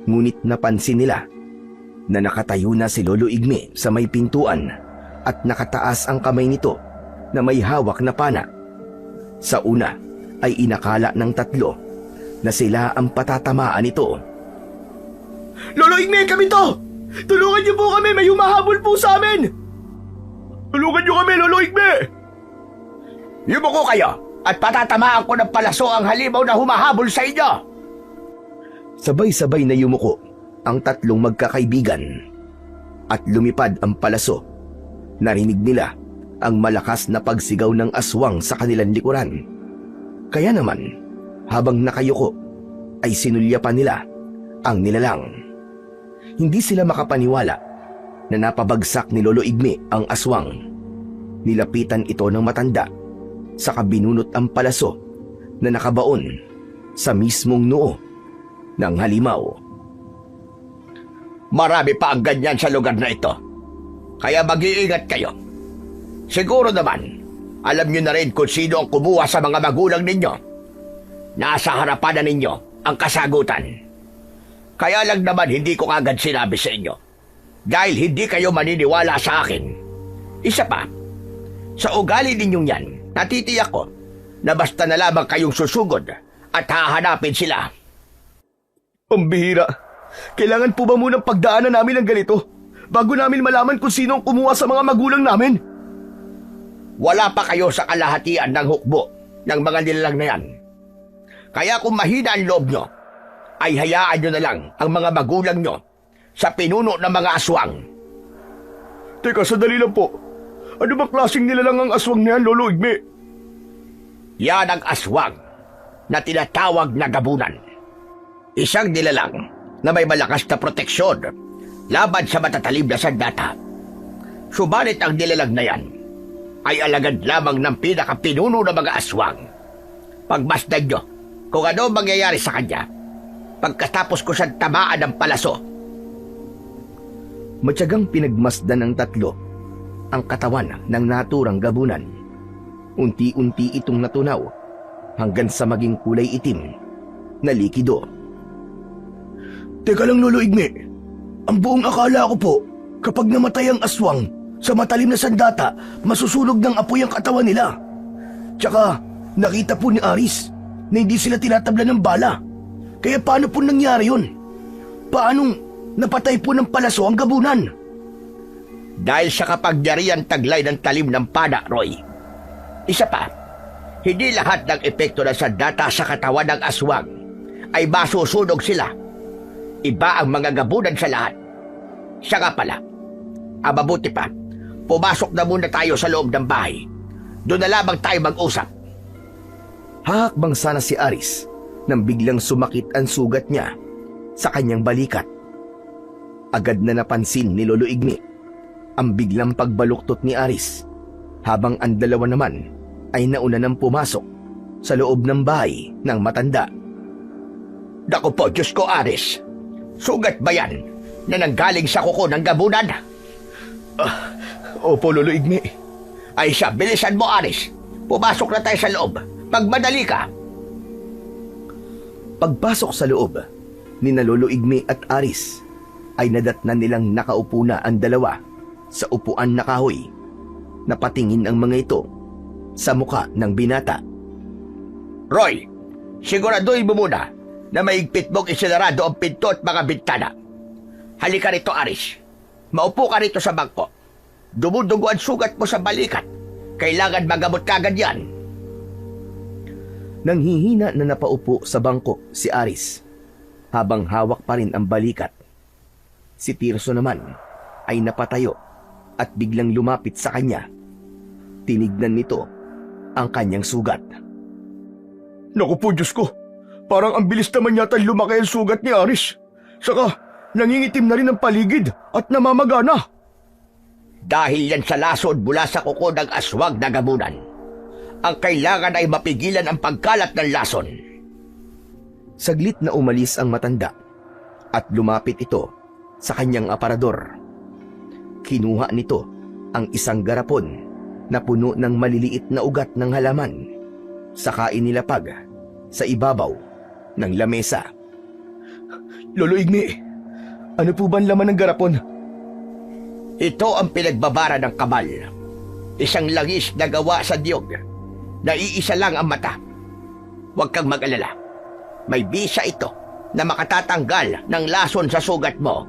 [SPEAKER 4] Ngunit napansin nila na nakatayo na si Lolo Igme sa may pintuan at nakataas ang kamay nito na may hawak na pana. Sa una ay inakala ng tatlo na sila ang patatamaan nito.
[SPEAKER 1] Lolo Igme, kami to! Tulungan niyo po kami! May humahabol po sa amin! Tulungan niyo kami, Lolo Igme!
[SPEAKER 2] Yumuko kayo at patatamaan ko ng palaso ang halimaw na humahabol sa inyo!
[SPEAKER 4] Sabay-sabay na yumuko ang tatlong magkakaibigan at lumipad ang palaso. Narinig nila ang malakas na pagsigaw ng aswang sa kanilang likuran. Kaya naman, habang nakayuko, ay sinulyapan nila ang nilalang. Hindi sila makapaniwala na napabagsak ni Lolo Igme ang aswang. Nilapitan ito ng matanda, saka binunot ang palaso na nakabaon sa mismong noo ng halimaw.
[SPEAKER 2] Marami pa ang ganyan sa lugar na ito, kaya mag-iingat kayo. Siguro naman, alam niyo na rin kung sino ang kumuha sa mga magulang ninyo. Nasa harapan na ninyo ang kasagutan. Kaya lang naman hindi ko agad sinabi sa inyo, dahil hindi kayo maniniwala sa akin. Isa pa, sa ugali ninyong yan, natitiyak ko na basta na lamang kayong susugod at hahanapin sila.
[SPEAKER 3] Pambihira. Kailangan po ba munang pagdaanan namin ng ganito bago namin malaman kung sino ang kumuha sa mga magulang namin?
[SPEAKER 2] Wala pa kayo sa kalahatian ng hukbo ng mga nilalang na yan. Kaya kung mahina ang loob nyo, ay hayaan nyo na lang ang mga magulang nyo sa pinuno ng mga aswang.
[SPEAKER 3] Teka, sandali lang po. Ano ba klaseng nilalang ang aswang na yan, Lolo Igme?
[SPEAKER 2] Yan ang aswang na tinatawag na gabunan. Isang nilalang na may malakas na proteksyon laban sa matatalim na sandata. Subalit ang nilalang na yan ay alagad lamang ng pinakapinuno ng mga aswang. Pagmasdan nyo kung ano mangyayari sa kanya pagkatapos ko siyang tamaan ng palaso.
[SPEAKER 4] Matyagang pinagmasdan ng tatlo ang katawan ng naturang gabunan. Unti-unti itong natunaw hanggang sa maging kulay itim na likido.
[SPEAKER 1] Teka lang, Lolo Igme. Ang buong akala ko po, kapag namatay ang aswang sa matalim na sandata, masusunog ng apoy ang katawan nila. Tsaka, nakita po ni Aris na hindi sila tinatabla ng bala. Kaya paano po nangyari yun? Paanong napatay po ng palaso ang gabunan?
[SPEAKER 2] Dahil sa kapagyarihan taglay ng talim ng pana, Roy. Isa pa, hindi lahat ng epekto ng sandata sa katawan ng aswang ay masusunog sila. Iba ang mga gabunan sa lahat. Siya nga pala, mabuti pa, pumasok na muna tayo sa loob ng bahay. Doon na lamang tayo mag-usap.
[SPEAKER 4] Hahakbang sana si Aris nang biglang sumakit ang sugat niya sa kanyang balikat. Agad na napansin ni Lolo Igme ang biglang pagbaluktot ni Aris, habang ang dalawa naman ay nauna nang pumasok sa loob ng bahay ng matanda.
[SPEAKER 2] Naku po, Diyos ko, Aris. Sugat ba yan na nanggaling sa kuko ng gabunan?
[SPEAKER 3] Opo, Lolo Igme.
[SPEAKER 2] Ay siya, bilisan mo, Aris. Pumasok na tayo sa loob. Magmadali ka.
[SPEAKER 4] Pagpasok sa loob, nina Lolo Igme at Aris ay nadatnan nilang nakaupo na ang dalawa sa upuan na kahoy. Napatingin ang mga ito sa muka ng binata.
[SPEAKER 2] Roy, siguraduhin mo muna na maigpit mong isinarado ang pinto at mga bintana. Halika rito, Aris. Maupo ka rito sa bangko. Dumudugo ang sugat mo sa balikat. Kailangan magamot kagad yan.
[SPEAKER 4] Nanghihina na napaupo sa bangko si Aris habang hawak pa rin ang balikat. Si Tirso naman ay napatayo at biglang lumapit sa kanya. Tinignan nito ang kanyang sugat.
[SPEAKER 3] Naku po, Diyos ko. Parang ang bilis naman yata lumaki ang sugat ni Aris. Saka, nangingitim na rin ang paligid at namamagana.
[SPEAKER 2] Dahil yan sa lason mula sa kuko ng aswang na gabunan. Ang kailangan ay mapigilan ang pagkalat ng lason.
[SPEAKER 4] Saglit na umalis ang matanda at lumapit ito sa kanyang aparador. Kinuha nito ang isang garapon na puno ng maliliit na ugat ng halaman. Saka inilapag sa ibabaw ng lamesa.
[SPEAKER 3] Lolo Igme, ano po ba ang laman ng garapon?
[SPEAKER 2] Ito ang pinagbabara ng kabal. Isang langis na gawa sa diyog. Naiisa lang ang mata. Huwag kang mag-alala. May bisa ito na makatatanggal ng lason sa sugat mo.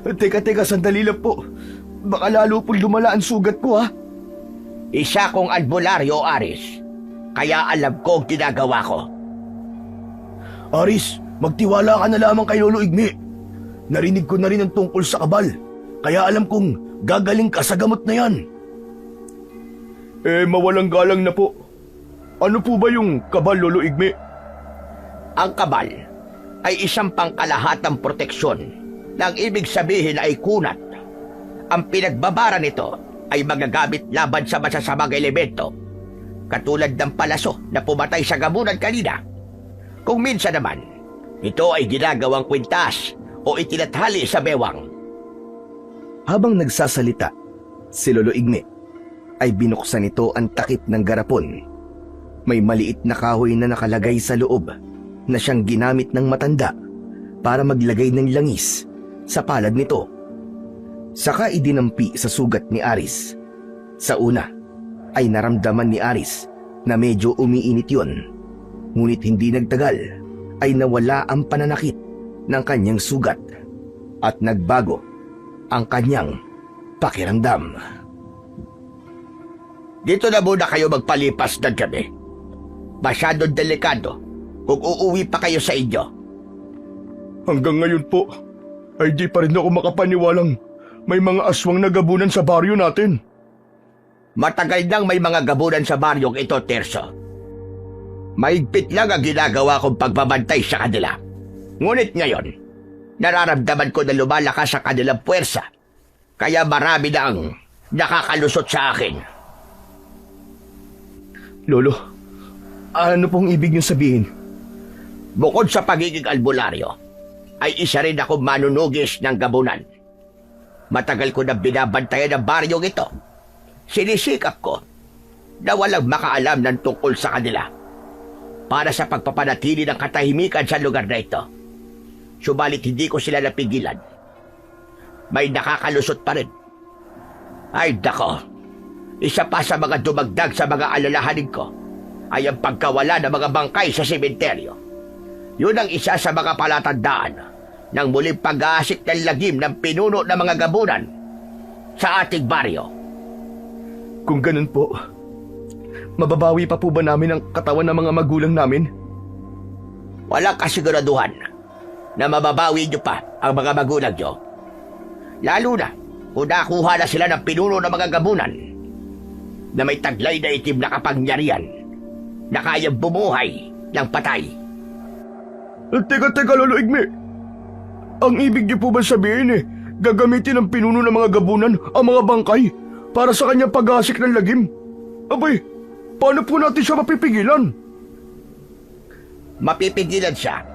[SPEAKER 3] Teka, sandali lang po. Baka lalo pong lumala ang sugat ko, ha?
[SPEAKER 2] Isa kong albularyo, Aris. Kaya alam ko ang ginagawa ko.
[SPEAKER 1] Aris, magtiwala ka na lamang kay Lolo Igme. Narinig ko na rin ang tungkol sa kabal. Kaya alam kong gagaling ka sa gamot na yan.
[SPEAKER 3] Mawalang galang na po. Ano po ba yung kabal, Lolo Igme?
[SPEAKER 2] Ang kabal ay isang pangkalahatang proteksyon na ang ibig sabihin ay kunat. Ang pinagbabara nito ay magagamit laban sa masasamang elemento, katulad ng palaso na pumatay sa gabunan kanina. Kung minsan naman, ito ay ginagawang kwintas o itinathali sa bewang.
[SPEAKER 4] Habang nagsasalita, si Lolo Igme ay binuksan nito ang takip ng garapon. May maliit na kahoy na nakalagay sa loob na siyang ginamit ng matanda para maglagay ng langis sa palad nito. Saka idinampi sa sugat ni Aris. Sa una ay naramdaman ni Aris na medyo umiinit yon. Ngunit hindi nagtagal ay nawala ang pananakit ng kanyang sugat at nagbago ang kanyang pakiramdam.
[SPEAKER 2] Dito na muna kayo magpalipas ng gabi. Masyadong delikado kung uuwi pa kayo sa inyo.
[SPEAKER 3] Hanggang ngayon po, ay di pa rin ako makapaniwalang may mga aswang na gabunan sa baryo natin.
[SPEAKER 2] Matagal nang may mga gabunan sa baryong ito, Tirso. Maigpit lang ang ginagawa kong pagbabantay sa kanila. Ngunit ngayon, nararamdaman ko na lumalakas sa kanilang puwersa. Kaya marami na ang nakakalusot sa akin.
[SPEAKER 3] Lolo, ano pong ibig niyong sabihin?
[SPEAKER 2] Bukod sa pagiging albularyo, ay isa rin akong manunugis ng gabunan. Matagal ko na binabantayan ang baryong ito. Sinisikap ko na walang makaalam ng tungkol sa kanila para sa pagpapanatili ng katahimikan sa lugar na ito. Subalit hindi ko sila napigilan. May nakakalusot pa rin. Ay dako, isa pa sa mga dumagdag sa mga alalahanin ko ay ang pagkawala ng mga bangkay sa sementeryo. Yun ang isa sa mga palatandaan ng muling pag-aasik ng lagim ng pinuno ng mga gabunan sa ating baryo.
[SPEAKER 3] Kung ganun po, mababawi pa po ba namin ang katawan ng mga magulang namin?
[SPEAKER 2] Walang kasiguraduhan na mababawi niyo pa ang mga magulang niyo. Lalo na kung nakuha na sila ng pinuno ng mga gabunan na may taglay na itim na kapangyarihan na kayang bumuhay ng patay.
[SPEAKER 3] Teka, Lolo Igme. Ang ibig niyo po ba sabihin gagamitin ng pinuno ng mga gabunan ang mga bangkay para sa kanyang pag-asik ng lagim? Abay, paano po natin siya mapipigilan?
[SPEAKER 2] Mapipigilan siya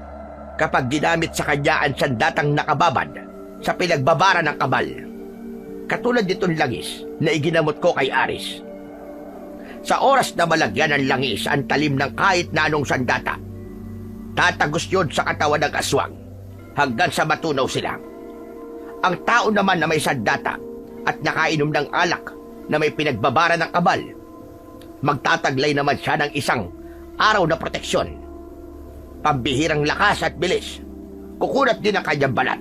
[SPEAKER 2] kapag ginamit sa kanya ang sandatang nakababad sa pinagbabara ng kabal. Katulad nitong langis na iginamot ko kay Aris. Sa oras na malagyan ng langis ang talim ng kahit na anong sandata, tatagos yun sa katawan ng aswang hanggang sa matunaw sila. Ang tao naman na may sandata at nakainom ng alak na may pinagbabara ng kabal, magtataglay naman siya ng isang araw na proteksyon. Pambihirang lakas at bilis, kukunat din ang kanyang balat,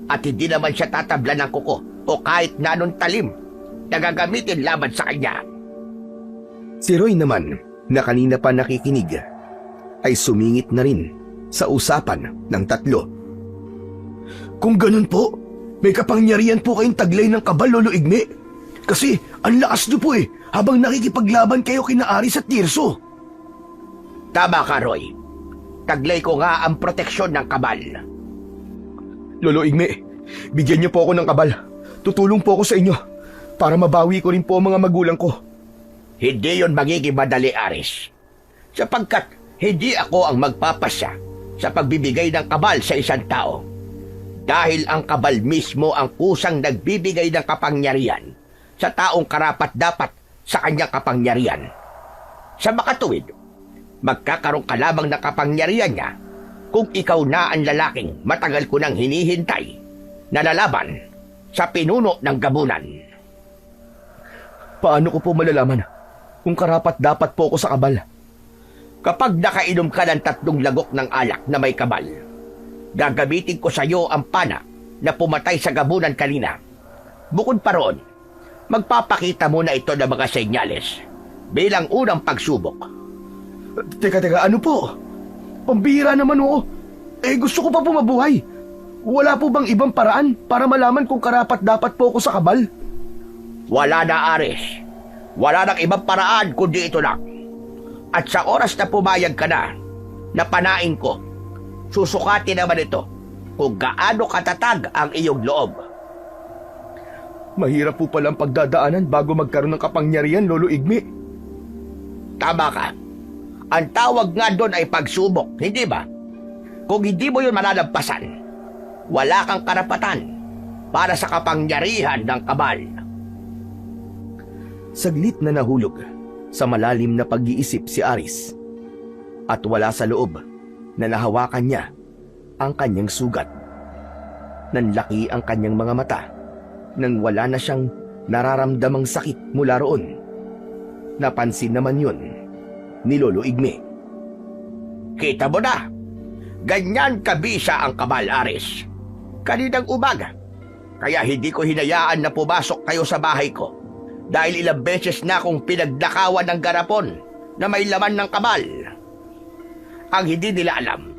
[SPEAKER 2] at hindi naman siya tatabla ng kuko o kahit na anong talim na gagamitin laban sa kanya.
[SPEAKER 4] Si Roy naman, na kanina pa nakikinig, ay sumingit na rin sa usapan ng tatlo.
[SPEAKER 1] Kung ganun po, may kapangyarihan po kayong taglay ng kabal, Lolo Igme. Kasi ang lakas niyo po habang nakikipaglaban kayo kina Aris at Tirso.
[SPEAKER 2] Tama ka, Roy. Taglay ko nga ang proteksyon ng kabal.
[SPEAKER 3] Lolo Igme, bigyan niyo po ako ng kabal. Tutulong po ako sa inyo para mabawi ko rin po ang mga magulang ko.
[SPEAKER 2] Hindi yon magiging madali, Aris. Sapagkat hindi ako ang magpapasya sa pagbibigay ng kabal sa isang tao. Dahil ang kabal mismo ang kusang nagbibigay ng kapangyarihan sa taong karapat-dapat sa kanyang kapangyarihan. Sa makatuwid, magkakaroon ka lamang ng kapangyarihan niya kung ikaw na ang lalaking matagal ko nang hinihintay na lalaban sa pinuno ng gabunan.
[SPEAKER 3] Paano ko po malalaman kung karapat-dapat po ako sa kabal?
[SPEAKER 2] Kapag nakainom ka ng 3 lagok ng alak na may kabal, gagamitin ko sa iyo ang pana na pumatay sa gabunan kanina. Bukod pa roon, magpapakita muna ito ng mga senyales bilang unang pagsubok.
[SPEAKER 3] Teka, ano po? Pambihira naman oo. Gusto ko pa po mabuhay. Wala po bang ibang paraan para malaman kung karapat-dapat po ako sa kabal?
[SPEAKER 2] Wala na, Aris. Wala nang ibang paraan kundi ito lang. At sa oras na pumayag ka na panain ko, susukatin naman ito kung gaano katatag ang iyong loob.
[SPEAKER 3] Mahirap po palang pagdadaanan bago magkaroon ng kapangyarihan, Lolo Igme.
[SPEAKER 2] Tama ka. Ang tawag nga doon ay pagsubok, hindi ba? Kung hindi mo yun malalampasan, wala kang karapatan para sa kapangyarihan ng kabal.
[SPEAKER 4] Saglit na nahulog sa malalim na pag-iisip si Aris at wala sa loob na nahawakan niya ang kanyang sugat. Nanlaki ang kanyang mga mata nang wala na siyang nararamdamang sakit mula roon. Napansin naman yun ni Lolo Igme.
[SPEAKER 2] Kita mo na, ganyan kabisa ang kabal, Aris. Kaninang umaga, kaya hindi ko hinayaan na pumasok kayo sa bahay ko dahil ilang beses na akong pinagnakawan ng garapon na may laman ng kabal. Ang hindi nila alam,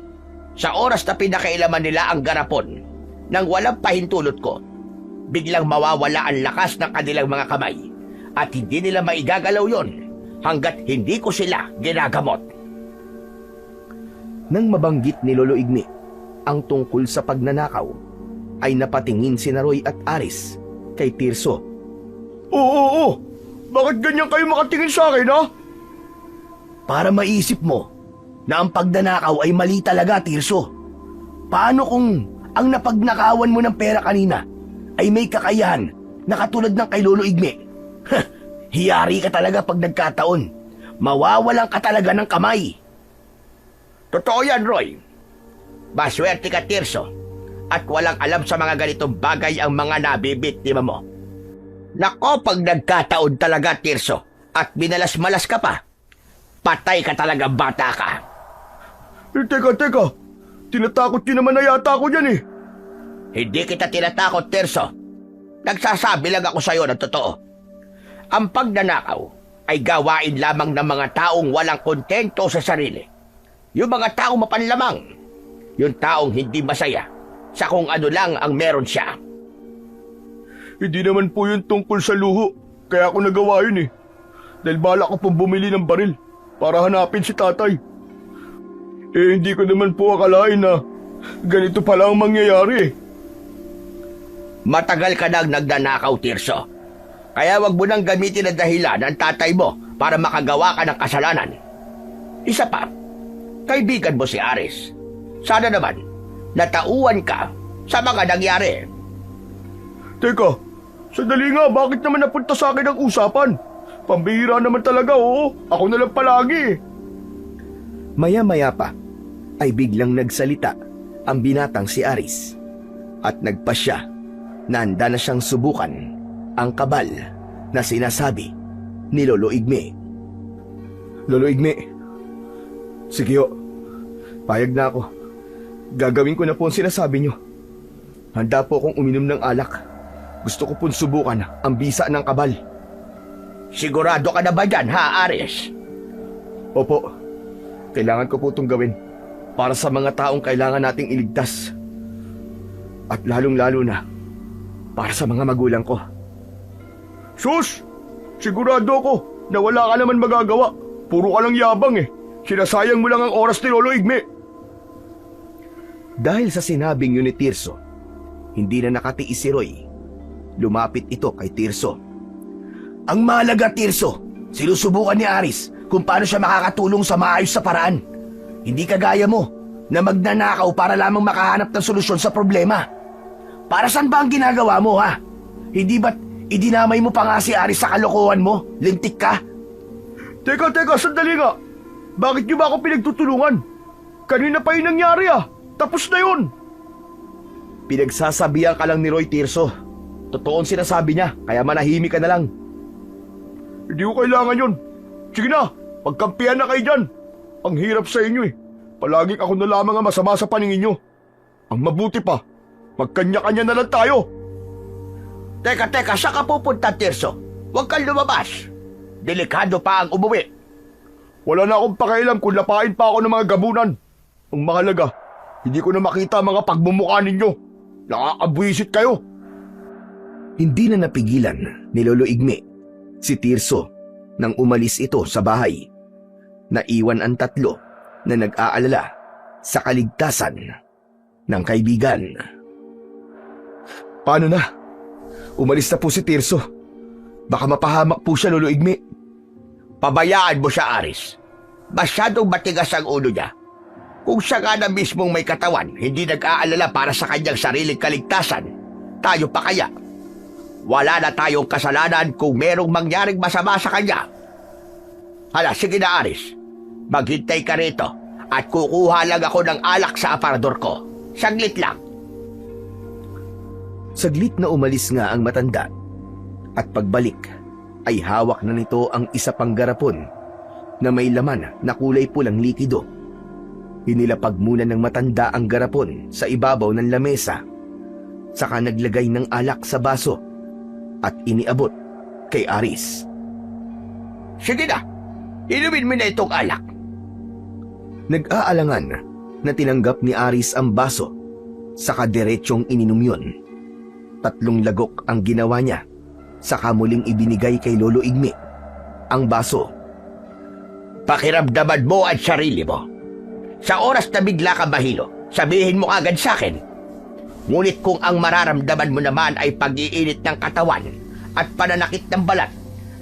[SPEAKER 2] sa oras na pinakailaman nila ang garapon nang walang pahintulot ko, biglang mawawala ang lakas ng kanilang mga kamay at hindi nila maigagalaw yon hanggat hindi ko sila ginagamot.
[SPEAKER 4] Nang mabanggit ni Lolo Igme ang tungkol sa pagnanakaw, ay napatingin si Roy at Aris kay Tirso.
[SPEAKER 3] Oo. Bakit ganyan kayo makatingin sa akin, ha?
[SPEAKER 1] Para maisip mo na ang pagnanakaw ay mali talaga, Tirso. Paano kung ang napagnakawan mo ng pera kanina ay may kakayahan na katulad ng kay Lolo Igme? Hiyari ka talaga pag nagkataon. Mawawalan ka talaga ng kamay.
[SPEAKER 2] Totoo yan, Roy. Maswerte ka, Tirso, at walang alam sa mga ganitong bagay ang mga nabibiktima mo. Nako, pag nagkataon talaga, Tirso, at binalas-malas ka pa, patay ka talaga, bata ka.
[SPEAKER 3] Teka. Tinatakot niyo naman na yata ako dyan,
[SPEAKER 2] Hindi kita tinatakot, Tirso. Nagsasabi lang ako sa'yo ng totoo. Ang pagnanakaw ay gawain lamang ng mga taong walang kontento sa sarili. Yung mga taong mapanlamang. Yung taong hindi masaya sa kung ano lang ang meron siya.
[SPEAKER 3] Hindi naman po yun tungkol sa luho. Kaya ako nagawa yun, Dahil balak ko pong bumili ng baril para hanapin si tatay. Hindi ko naman po akalain na ganito pala ang mangyayari.
[SPEAKER 2] Matagal ka nang nagnanakaw, Tirso. Kaya wag mo nang gamitin ang dahilan ng tatay mo para makagawa ka ng kasalanan. Isa pa, kaibigan mo si Aris. Sana naman Natauan ka sa mga nangyari.
[SPEAKER 3] Teka, sandali nga, bakit naman napunta sa akin ang usapan? Pambihira naman talaga, oo. Ako na lang palagi.
[SPEAKER 4] Maya-maya pa ay biglang nagsalita ang binatang si Aris at nagpasya na handa na siyang subukan ang kabal na sinasabi ni Lolo Igme.
[SPEAKER 3] Lolo Igme, sige ho, payag na ako. Gagawin ko na po ang sinasabi nyo. Handa po akong uminom ng alak. Gusto ko pong subukan ang bisa ng kabal.
[SPEAKER 2] Sigurado ka na ba dyan, ha, Aris?
[SPEAKER 3] Opo, kailangan ko po itong gawin para sa mga taong kailangan nating iligtas. At lalong-lalo na para sa mga magulang ko. Sus! Sigurado ko na wala ka naman magagawa. Puro ka lang yabang eh. Sinasayang mo lang ang oras ni Lolo Igme.
[SPEAKER 4] Dahil sa sinabing yun ni Tirso, hindi na nakatiis si Roy. Lumapit ito kay Tirso.
[SPEAKER 1] Ang mahalaga, Tirso, sinusubukan ni Aris kung paano siya makakatulong sa maayos sa paraan. Hindi kagaya mo na magnanakaw para lamang makahanap ng solusyon sa problema. Para saan ba ang ginagawa mo, ha? Hindi ba't idinamay mo pa nga si Aris sa kalokohan mo? Lintik ka?
[SPEAKER 3] Teka, sandali nga. Bakit niyo ba ako pinagtutulungan? Kanina pa yung nangyari ah. Tapos na yun.
[SPEAKER 4] Pinagsasabihan ka lang ni Roy, Tirso. Totoo ang sinasabi niya, kaya manahimik ka na lang.
[SPEAKER 3] Hindi ko kailangan yun. Sige na, pagkampihan na kayo dyan. Ang hirap sa inyo eh. Palaging ako na lamang ang masama sa paningin nyo. Ang mabuti pa, magkanya-kanya na lang tayo.
[SPEAKER 2] Teka, saan ka pupunta, Tirso? Huwag kang lumabas. Delikado pa ang umuwi.
[SPEAKER 3] Wala na akong pakialam kung lapain pa ako ng mga gabunan. Ang mahalaga, hindi ko na makita ang mga pagmumukha ninyo. Nakakabwisit kayo.
[SPEAKER 4] Hindi na napigilan ni Lolo Igme si Tirso nang umalis ito sa bahay. Naiwan ang tatlo na nag-aalala sa kaligtasan ng kaibigan.
[SPEAKER 3] Paano na? Umalis na po si Tirso. Baka mapahamak po siya, Lolo Igme.
[SPEAKER 2] Pabayaan mo siya, Aris. Masyadong matigas ang ulo niya. Kung siya nga na mismong may katawan, hindi nag-aalala para sa kanyang sariling kaligtasan, tayo pa kaya? Wala na tayong kasalanan kung merong mangyaring masama sa kanya. Hala, sige na, Aris. Maghintay ka rito at kukuha lang ako ng alak sa aparador ko. Saglit lang.
[SPEAKER 4] Saglit na umalis nga ang matanda at pagbalik ay hawak na nito ang isa pang garapon na may laman na kulay pulang likido. Inilapag muna ng matanda ang garapon sa ibabaw ng lamesa, saka naglagay ng alak sa baso at iniabot kay Aris.
[SPEAKER 2] Sige na, inumin mo na itong alak.
[SPEAKER 4] Nag-aalangan na tinanggap ni Aris ang baso, saka diretsyong ininom yun. 3 lagok ang ginawa niya, saka muling ibinigay kay Lolo Igme ang baso.
[SPEAKER 2] Pakiramdaman mo at sarili mo. Sa oras na bigla ka mahilo, sabihin mo agad sa akin. Ngunit kung ang mararamdaman mo naman ay pag-iinit ng katawan at pananakit ng balat,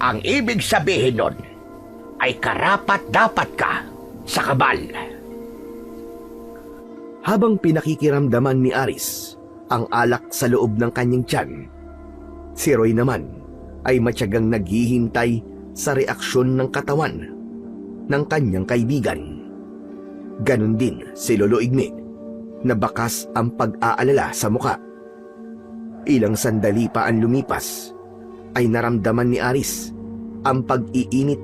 [SPEAKER 2] ang ibig sabihin nun ay karapat-dapat ka sa kabal.
[SPEAKER 4] Habang pinakikiramdaman ni Aris ang alak sa loob ng kanyang tiyan, si Roy naman ay matyagang naghihintay sa reaksyon ng katawan ng kanyang kaibigan. Ganon din si Lolo Igme na bakas ang pag-aalala sa muka. Ilang sandali pa ang lumipas ay naramdaman ni Aris ang pag-iinit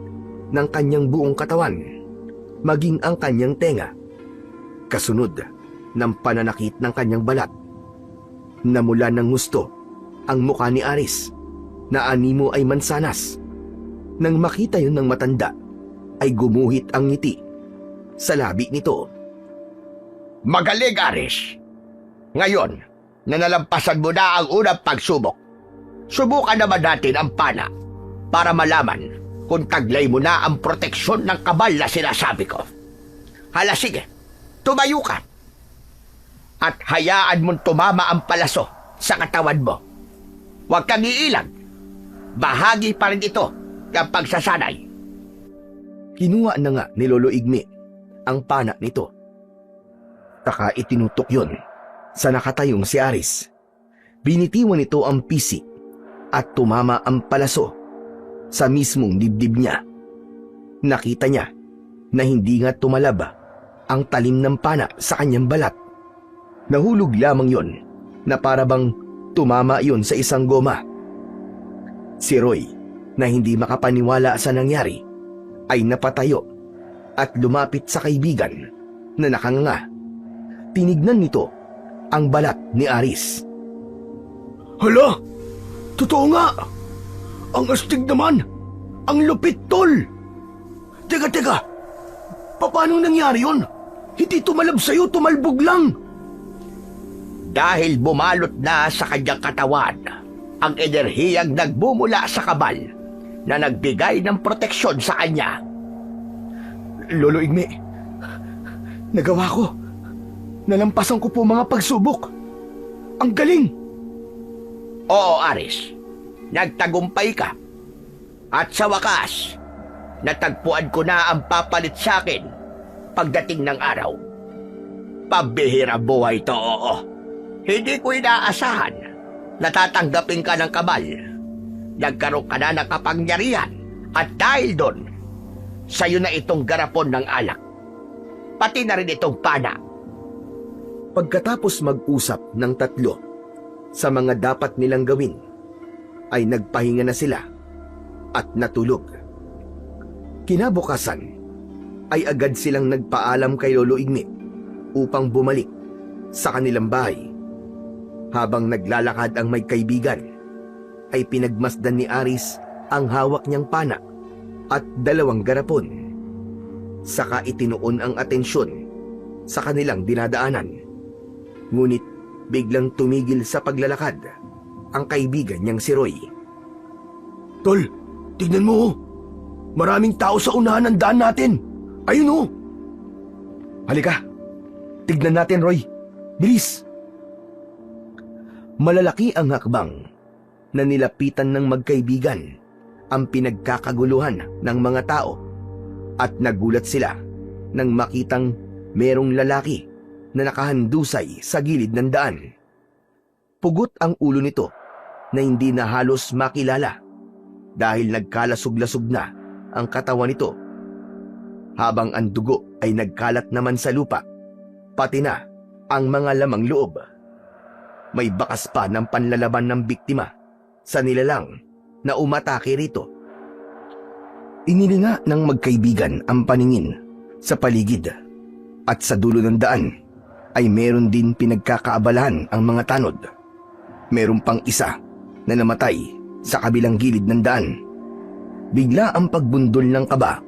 [SPEAKER 4] ng kanyang buong katawan, maging ang kanyang tenga, kasunod ng pananakit ng kanyang balat. Namula ng gusto ang mukha ni Aris na animo ay mansanas. Nang makita yun ng matanda ay gumuhit ang ngiti sa labi nito.
[SPEAKER 2] Magaling, Aris. Ngayon, na nalampasan mo na ang unang pagsubok, subukan naman natin ang pana para malaman kung taglay mo na ang proteksyon ng kabal na sinasabi ko. Hala, sige, tumayo ka. At hayaan mong tumama ang palaso sa katawan mo. Huwag kang iilag. Bahagi pa rin ito ng pagsasanay.
[SPEAKER 4] Kinuha na nga ni Lolo Igme ang pana nito. Taka itinutok yun Sa nakatayong si Aris, binitiwan nito ang pisi at tumama ang palaso sa mismong dibdib niya. Nakita niya na hindi nga tumalab ang talim ng pana sa kanyang balat. Nahulog lamang yon na parabang tumama yon sa isang goma. Si Roy, na hindi makapaniwala sa nangyari, ay napatayo at lumapit sa kaibigan na nakanganga. Tinignan nito ang balat ni Aris.
[SPEAKER 1] Hala! Totoo nga! Ang astig naman! Ang lupit, tol! Teka! Paano nangyari yun? Hindi tumalab sa'yo, tumalbog lang!
[SPEAKER 2] Dahil bumalot na sa kanyang katawan ang enerhiyang nagbumula sa kabal na nagbigay ng proteksyon sa kanya.
[SPEAKER 1] Lolo Igme, nagawa ko. Nalampasan ko po mga pagsubok. Ang galing!
[SPEAKER 2] Oo, Aris. Nagtagumpay ka. At sa wakas, natagpuan ko na ang papalit sa akin pagdating ng araw. Pabihira buhay to, oo. Hindi ko inaasahan na tatanggapin ka ng kabal. Nagkaroon ka na ng kapangyarihan at dahil doon, sa'yo na itong garapon ng alak. Pati na rin itong pana.
[SPEAKER 4] Pagkatapos mag-usap ng tatlo sa mga dapat nilang gawin, ay nagpahinga na sila at natulog. Kinabukasan ay agad silang nagpaalam kay Lolo Igme upang bumalik sa kanilang bahay. Habang naglalakad ang may kaibigan, ay pinagmasdan ni Aris ang hawak niyang pana at 2 garapon. Saka itinuon ang atensyon sa kanilang dinadaanan. Ngunit biglang tumigil sa paglalakad ang kaibigan niyang si Roy.
[SPEAKER 1] Tol, tignan mo oh. Maraming tao sa unahan ng daan natin. Ayun oh.
[SPEAKER 4] Halika, tignan natin, Roy. Bilis! Malalaki ang hakbang na nilapitan ng magkaibigan ang pinagkakaguluhan ng mga tao at nagulat sila nang makitang merong lalaki na nakahandusay sa gilid ng daan. Pugot ang ulo nito na hindi na halos makilala dahil nagkalasog-lasog na ang katawan nito, habang ang dugo ay nagkalat naman sa lupa, pati na ang mga lamang loob. May bakas pa ng panlalaban ng biktima sa nilalang na umatake rito. Inilinga ng magkaibigan ang paningin sa paligid at sa dulo ng daan ay meron din pinagkakaabalahan ang mga tanod. Meron pang isa na namatay sa kabilang gilid ng daan. Bigla ang pagbundol ng kaba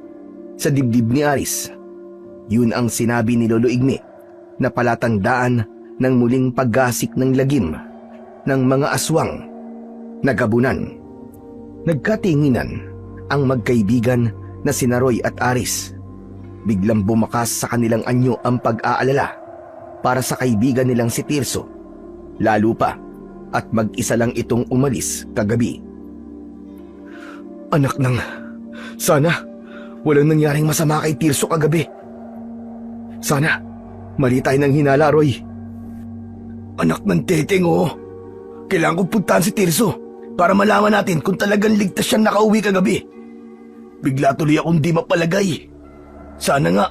[SPEAKER 4] sa dibdib ni Aris. Yun ang sinabi ni Lolo Igme na palatandaan ng muling paggasik ng lagim ng mga aswang na gabunan. Nagkatinginan ang magkaibigan na sina Roy at Aris. Biglang bumakas sa kanilang anyo ang pag-aalala para sa kaibigan nilang si Tirso, lalo pa at mag-isa lang itong umalis kagabi.
[SPEAKER 1] Anak ng... Sana walang nangyaring masama kay Tirso kagabi. Sana mali tayo ng hinala, Roy. Anak ng teteng, oh. Kailangan kong puntahan si Tirso para malaman natin kung talagang ligtas siyang nakauwi kagabi. Bigla tuloy akong di mapalagay. Sana nga,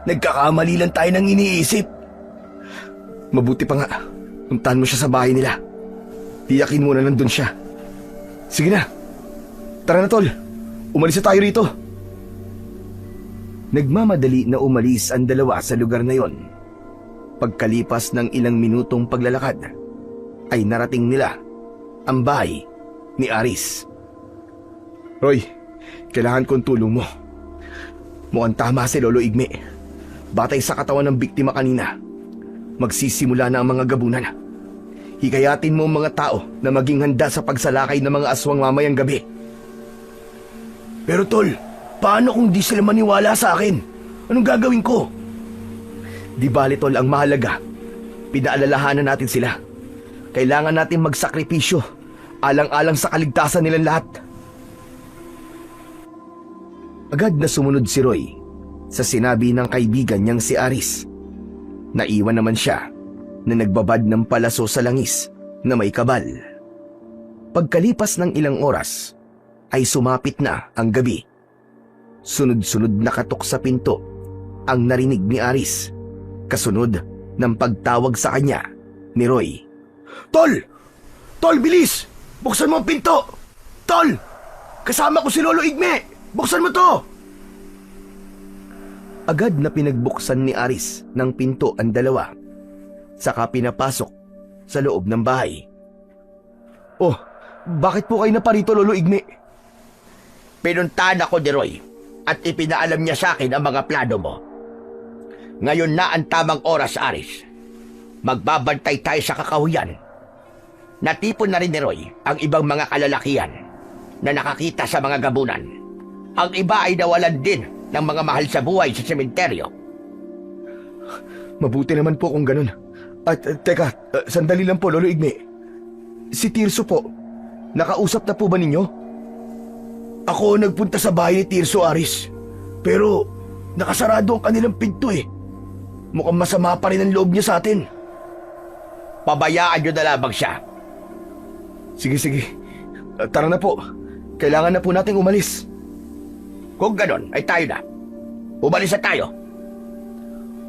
[SPEAKER 1] nagkakamali lang tayo ng iniisip.
[SPEAKER 4] Mabuti pa nga, puntahan mo siya sa bahay nila. Tiyakin mo na nandun siya.
[SPEAKER 1] Sige na. Tara na, tol. Umalis na tayo rito.
[SPEAKER 4] Nagmamadali na umalis ang dalawa sa lugar na yon. Pagkalipas ng ilang minutong paglalakad, ay narating nila ang bahay ni Aris.
[SPEAKER 1] Roy, kailangan kong tulong mo. Mukhang tama si Lolo Igme. Batay sa katawan ng biktima kanina, magsisimula na ang mga gabunan. Hikayatin mo ang mga tao na maging handa sa pagsalakay ng mga aswang mamayang gabi. Pero tol, paano kung di sila maniwala sa akin? Anong gagawin ko? Di bali tol, ang mahalaga, pinaalalahanan natin sila. Kailangan natin magsakripisyo, alang-alang sa kaligtasan nilang lahat.
[SPEAKER 4] Agad na sumunod si Roy sa sinabi ng kaibigan niyang si Aris. Naiwan naman siya na nagbabad ng palaso sa langis na may kabal. Pagkalipas ng ilang oras, ay sumapit na ang gabi. Sunod-sunod na katok sa pinto ang narinig ni Aris, kasunod ng pagtawag sa kanya ni Roy.
[SPEAKER 1] Tol! Tol, bilis! Buksan mo ang pinto! Tol! Kasama ko si Lolo Igme! Buksan mo to!
[SPEAKER 4] Agad na pinagbuksan ni Aris ng pinto ang dalawa, saka pinapasok sa loob ng bahay.
[SPEAKER 3] Oh, bakit po kayo naparito, Lolo Igme?
[SPEAKER 2] Pinuntahan ako ni Roy at ipinaalam niya sa akin ang mga plano mo. Ngayon na ang tamang oras, Aris. Magbabantay tayo sa kakahuyan. Natipon na rin ni Roy ang ibang mga kalalakihan na nakakita sa mga gabunan. Ang iba ay nawalan din ng mga mahal sa buhay sa sementeryo.
[SPEAKER 3] Mabuti naman po kung ganun. At teka, sandali lang po, Lolo Igme. Si Tirso po, nakausap na po ba ninyo?
[SPEAKER 1] Ako nagpunta sa bahay ni Tirso, Aris. Pero nakasarado ang kanilang pinto eh. Mukhang masama pa rin ang loob niya sa atin.
[SPEAKER 2] Pabayaan niyo na lamang siya.
[SPEAKER 3] Sige. Tara na po. Kailangan na po nating umalis.
[SPEAKER 2] Kung ganon, ay tayo na. Umalis na tayo.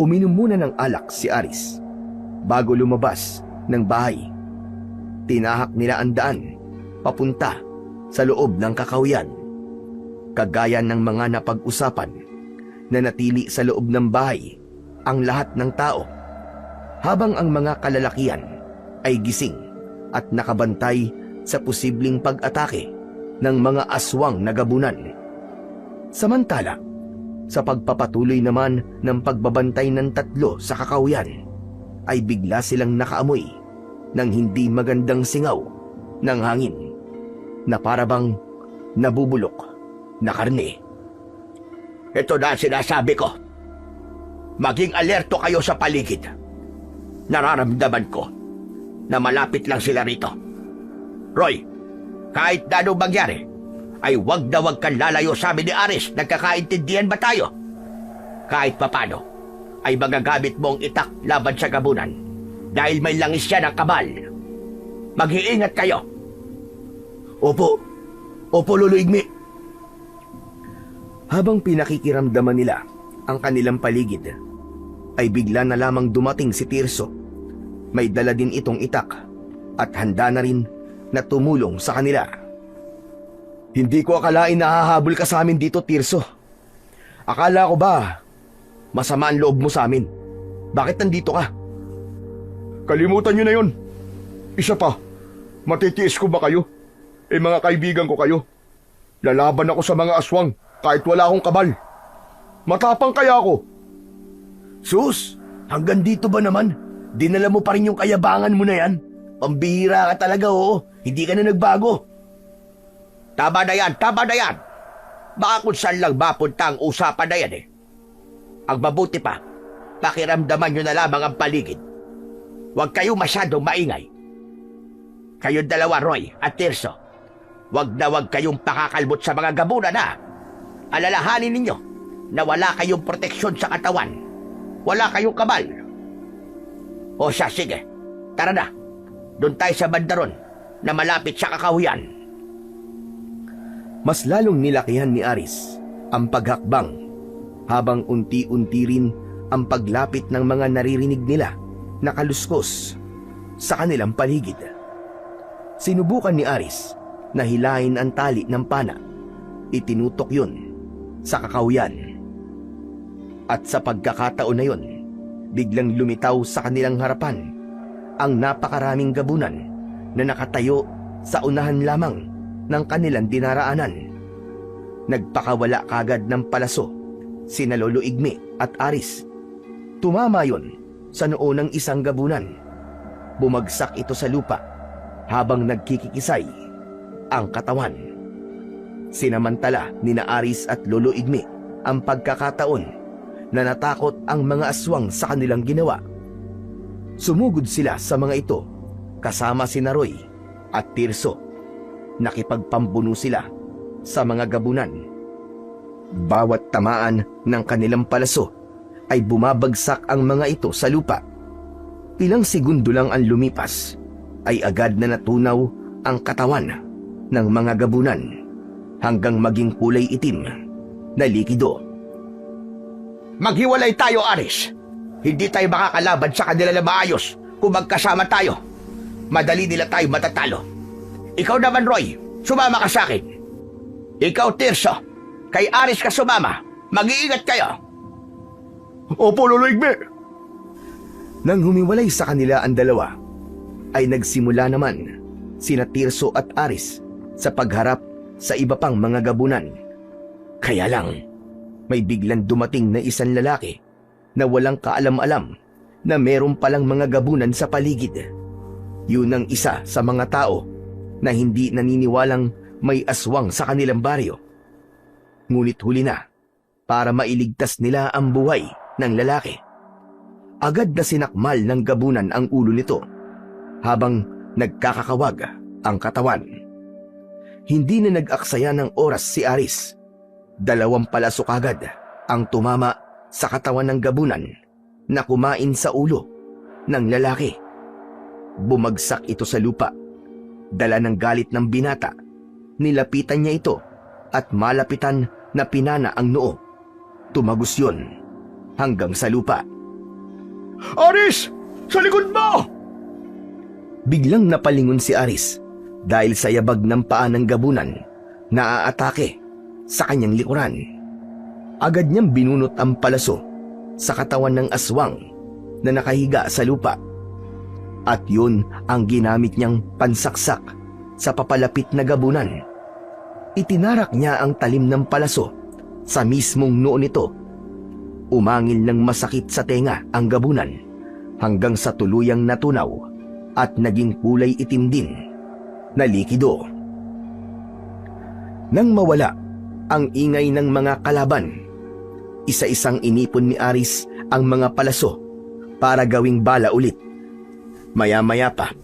[SPEAKER 4] Uminom muna ng alak si Aris bago lumabas ng bahay. Tinahak nila ang daan papunta sa loob ng kakahuyan. Kagaya ng mga napag-usapan, na natili sa loob ng bahay ang lahat ng tao, habang ang mga kalalakihan ay gising at nakabantay sa posibleng pag-atake ng mga aswang na gabunan. Samantala, sa pagpapatuloy naman ng pagbabantay ng tatlo sa kakahuyan, ay bigla silang nakaamoy ng hindi magandang singaw ng hangin na parabang nabubulok na karne.
[SPEAKER 2] Ito na ang sinasabi ko. Maging alerto kayo sa paligid. Nararamdaman ko na malapit lang sila rito. Roy, kahit na anong mangyari, ay wag na wag kang lalayo sa amin ni Aris. Nagkakaintindihan ba tayo? Kahit papano, ay magagamit mo ang itak laban sa gabunan dahil may langis siya ng kabal. Mag-iingat kayo.
[SPEAKER 1] Opo, Lolo Igme.
[SPEAKER 4] Habang pinakikiramdaman nila ang kanilang paligid, ay bigla na lamang dumating si Tirso. May dala din itong itak at handa na rin na tumulong sa kanila.
[SPEAKER 3] Hindi ko akalain na hahabol ka sa amin dito, Tirso. Akala ko ba masama ang loob mo sa amin? Bakit nandito ka? Kalimutan nyo na yun. Isa pa, matitiis ko ba kayo? Mga kaibigan ko kayo. Lalaban ako sa mga aswang kahit wala akong kabal. Matapang kaya ako.
[SPEAKER 1] Sus, hanggang dito ba naman? Dinala mo pa rin yung kayabangan mo na yan? Pambihira ka talaga, oo. Hindi ka na nagbago.
[SPEAKER 2] Tama na yan. Baka kung saan lang mapunta ang usapan na yan eh. Ang mabuti pa, pakiramdaman nyo na lamang ang paligid. Huwag kayo masyadong maingay. Kayong dalawa, Roy at Tirso, huwag na huwag kayong pakakalbot sa mga gabunan na. Alalahanin ninyo na wala kayong proteksyon sa katawan. Wala kayong kabal. O siya, sige. Tara na. Doon tayo sa bandaron na malapit sa kakahuyan.
[SPEAKER 4] Mas lalong nilakihan ni Aris ang paghakbang, habang unti-unti rin ang paglapit ng mga naririnig nila na kaluskos sa kanilang paligid. Sinubukan ni Aris na hilahin ang tali ng pana. Itinutok yun sa kakahuyan. At sa pagkakataon na yun, biglang lumitaw sa kanilang harapan ang napakaraming gabunan na nakatayo sa unahan lamang ng kanilang dinaraanan. Nagpakawala kagad ng palaso sina Lolo Igme at Aris. Tumama yon sa noo ng isang gabunan. Bumagsak ito sa lupa habang nagkikikisay ang katawan. Sinamantala nina Aris at Lolo Igme ang pagkakataon na natakot ang mga aswang sa kanilang ginawa. Sumugod sila sa mga ito kasama sina Roy at Tirso. Nakipagpambuno sila sa mga gabunan. Bawat tamaan ng kanilang palaso ay bumabagsak ang mga ito sa lupa. Ilang segundo lang ang lumipas ay agad na natunaw ang katawan ng mga gabunan hanggang maging kulay itim na likido.
[SPEAKER 2] Maghiwalay tayo, Aris. Hindi tayo makakalaban sa kanila na maayos kung magkasama tayo. Madali nila tayo matatalo. Ikaw naman, Roy, sumama ka sa akin. Ikaw, Tirso, kay Aris ka sumama. Mag-iingat kayo.
[SPEAKER 3] Opo, Lolo Igme.
[SPEAKER 4] Nang humiwalay sa kanila ang dalawa, ay nagsimula naman sina Tirso at Aris sa pagharap sa iba pang mga gabunan. Kaya lang, may biglang dumating na isang lalaki na walang kaalam-alam na meron palang mga gabunan sa paligid. Yun ang isa sa mga tao na hindi naniniwalang may aswang sa kanilang baryo. Ngunit huli na para mailigtas nila ang buhay ng lalaki. Agad na sinakmal ng gabunan ang ulo nito habang nagkakakawag ang katawan. Hindi na nag-aksaya ng oras si Aris. 2 palasok agad ang tumama sa katawan ng gabunan na kumain sa ulo ng lalaki. Bumagsak ito sa lupa. Dala ng galit ng binata, nilapitan niya ito at malapitan na pinana ang noo. Tumagos yun hanggang sa lupa.
[SPEAKER 3] Aris! Sa likod mo!
[SPEAKER 4] Biglang napalingon si Aris dahil sa yabag ng paa ng gabunan na aatake sa kanyang likuran. Agad niyang binunot ang palaso sa katawan ng aswang na nakahiga sa lupa. At yun ang ginamit niyang pansaksak sa papalapit na gabunan. Itinarak niya ang talim ng palaso sa mismong noo nito. Umangil ng masakit sa tenga ang gabunan hanggang sa tuluyang natunaw at naging kulay itim din na likido. Nang mawala ang ingay ng mga kalaban, isa-isang inipon ni Aris ang mga palaso para gawing bala ulit. Maya-maya pa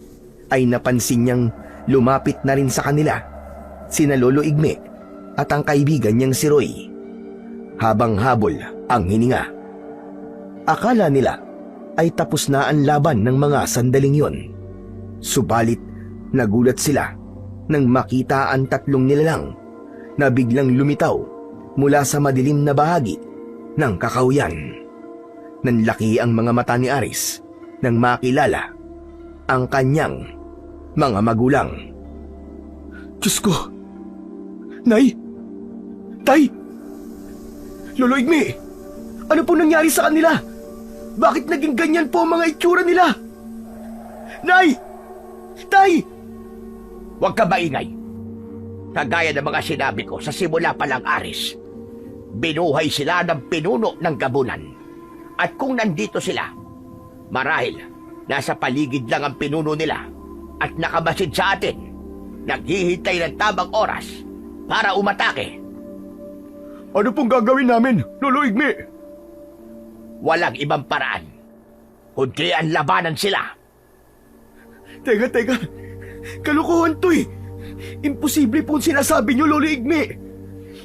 [SPEAKER 4] ay napansin niyang lumapit na rin sa kanila sina Lolo Igme at ang kaibigan niyang si Roy. Habang habol ang hininga, akala nila ay tapos na ang laban ng mga sandaling yon. Subalit nagulat sila nang makita ang 3 nilalang na biglang lumitaw mula sa madilim na bahagi ng kakahuyan. Nanlaki ang mga mata ni Aris nang makilala ang kanyang mga magulang.
[SPEAKER 3] Diyos ko! Nay! Tay! Lolo Igme! Ano po nangyari sa kanila? Bakit naging ganyan po ang mga itsura nila? Nay! Tay!
[SPEAKER 2] Huwag ka maingay. Kagaya ng mga sinabi ko sa simula pa lang, Aris, binuhay sila ng pinuno ng gabunan. At kung nandito sila, marahil nasa paligid lang ang pinuno nila at nakamasid sa atin, naghihintay ng tamang oras para umatake.
[SPEAKER 3] Ano pong gagawin namin, Lolo Igme?
[SPEAKER 2] Walang ibang paraan, kundi ang labanan sila.
[SPEAKER 3] Teka. Kalokohan to eh. Imposible po ang sinasabi niyo, Lolo Igme.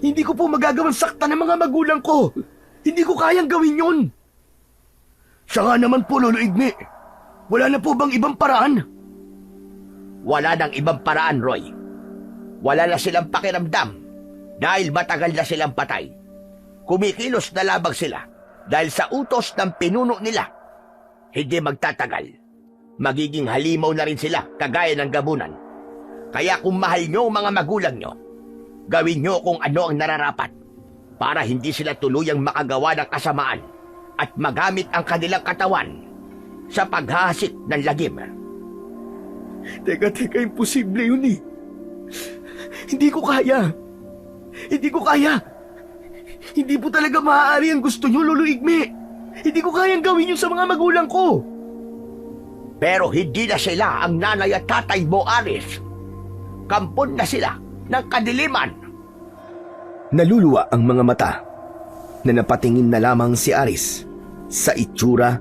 [SPEAKER 3] Hindi ko po magagawang sakta ng mga magulang ko. Hindi ko kayang gawin yun. Siya nga naman po, Lolo Igme. Wala na po bang ibang paraan?
[SPEAKER 2] Wala nang ibang paraan, Roy. Wala na silang pakiramdam dahil matagal na silang patay. Kumikilos na labang sila dahil sa utos ng pinuno nila. Hindi magtatagal. Magiging halimaw na rin sila kagaya ng gabunan. Kaya kung mahal nyo ang mga magulang nyo, gawin nyo kung ano ang nararapat para hindi sila tuluyang makagawa ng kasamaan at magamit ang kanilang katawan sa paghahasik ng lagim.
[SPEAKER 3] Teka, imposible yun eh. Hindi ko kaya. Hindi po talaga maaari ang gusto nyo, Lolo Igme. Hindi ko kayang gawin yun sa mga magulang ko.
[SPEAKER 2] Pero hindi na sila ang nanay at tatay mo, Aris. Kampon na sila ng kadiliman.
[SPEAKER 4] Naluluwa ang mga mata na napatingin na lamang si Aris sa itsura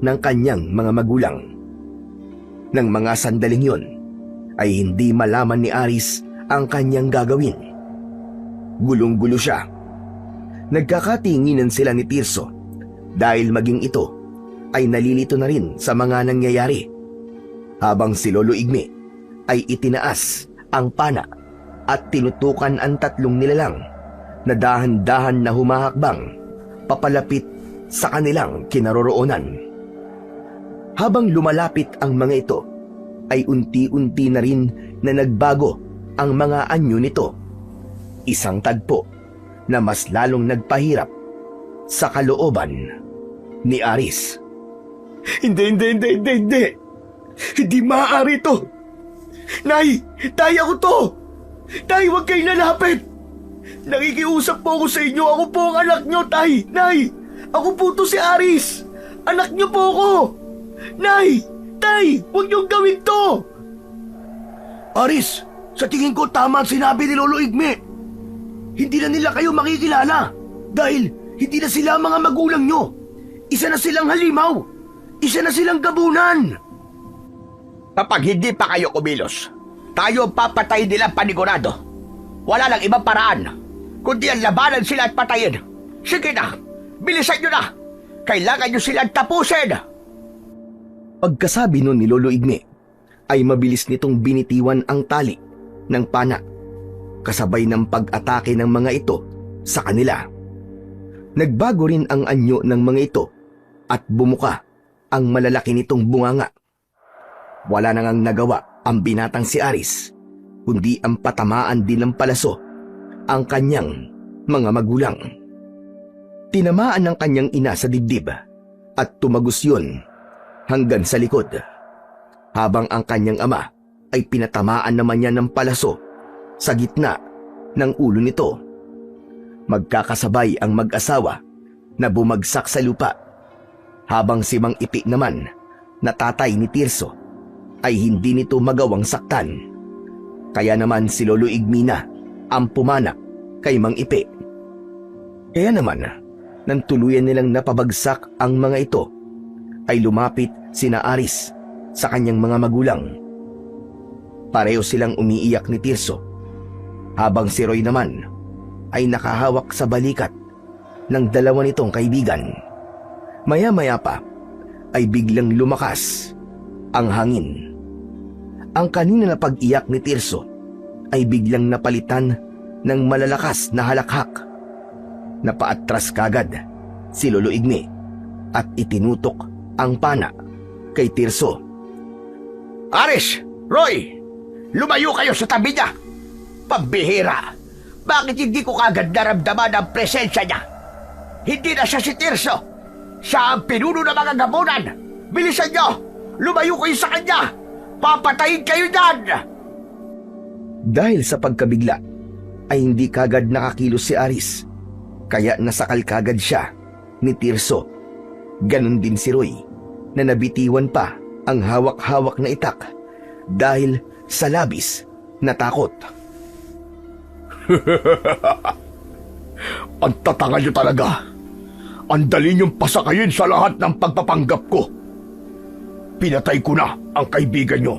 [SPEAKER 4] ng kanyang mga magulang. Nang mga sandaling yon, ay hindi malaman ni Aris ang kanyang gagawin. Gulong-gulo siya. Nagkakatinginan sila ni Tirso dahil maging ito ay nalilito na rin sa mga nangyayari. Habang si Lolo Igme ay itinaas ang pana at tinutukan ang tatlong nilalang na dahan-dahan na humahakbang papalapit sa kanilang kinaroroonan. Habang lumalapit ang mga ito, ay unti-unti na rin na nagbago ang mga anyo nito. Isang tagpo na mas lalong nagpahirap sa kalooban ni Aris.
[SPEAKER 3] Hindi. Hindi maaari to. Nay, tay ako to. Tay, huwag kayo lalapit. Nakikiusap po ako sa inyo. Ako po ang anak nyo, tay. Nay, ako po to si Aris. Anak nyo po ako. Nay, tay, huwag niyong gawin to.
[SPEAKER 1] Aris, sa tingin ko tama ang sinabi ni Lolo Igme. Hindi na nila kayo makikilala dahil hindi na sila mga magulang nyo. Isa na silang halimaw. Isa na silang gabunan.
[SPEAKER 2] Kapag hindi pa kayo kumilos, tayo ang papatayin nila panigurado. Wala lang ibang paraan, kundi ang labanan sila at patayin. Sige na, bilisan nyo na. Kailangan nyo silang tapusin.
[SPEAKER 4] Pagkasabi nun ni Lolo Igme, ay mabilis nitong binitiwan ang tali ng pana, kasabay ng pag-atake ng mga ito sa kanila. Nagbago rin ang anyo ng mga ito at bumuka ang malalaki nitong bunganga. Wala na ngang nagawa ang binatang si Aris, kundi ang patamaan din ng palaso ang kanyang mga magulang. Tinamaan ng kanyang ina sa dibdib at tumagos yun hanggang sa likod, habang ang kanyang ama ay pinatamaan naman niya ng palaso sa gitna ng ulo nito. Magkakasabay ang mag-asawa na bumagsak sa lupa, habang si Mang Ipi naman na tatay ni Tirso ay hindi nito magawang saktan. Kaya naman si Lolo Igmina ang pumanak kay Mang Ipi. Kaya naman, nang tuluyan nilang napabagsak ang mga ito, ay lumapit sina Aris sa kanyang mga magulang. Pareho silang umiiyak ni Tirso, habang si Roy naman ay nakahawak sa balikat ng dalawa nitong kaibigan. Maya-maya pa ay biglang lumakas ang hangin. Ang kanina na pag-iyak ni Tirso ay biglang napalitan ng malalakas na halakhak. Napaatras kagad si Lolo Igme at itinutok ang pana kay Tirso.
[SPEAKER 2] Aris! Roy! Lumayo kayo sa tabi niya! Pambihira! Bakit hindi ko kagad naramdaman ang presensya niya? Hindi na siya si Tirso! Siya ang pinuno ng mga gabunan! Bilisan niyo! Lumayo kayo sa kanya! Papatayin kayo dyan!
[SPEAKER 4] Dahil sa pagkabigla ay hindi kagad nakakilos si Aris, kaya nasakal kagad siya ni Tirso. Ganon din si Roy na nabitiwan pa ang hawak-hawak na itak dahil sa labis na takot.
[SPEAKER 3] Ang tatanga niyo talaga. Ang dali niyong pasakayin sa lahat ng pagpapanggap ko. Pinatay ko na ang kaibigan niyo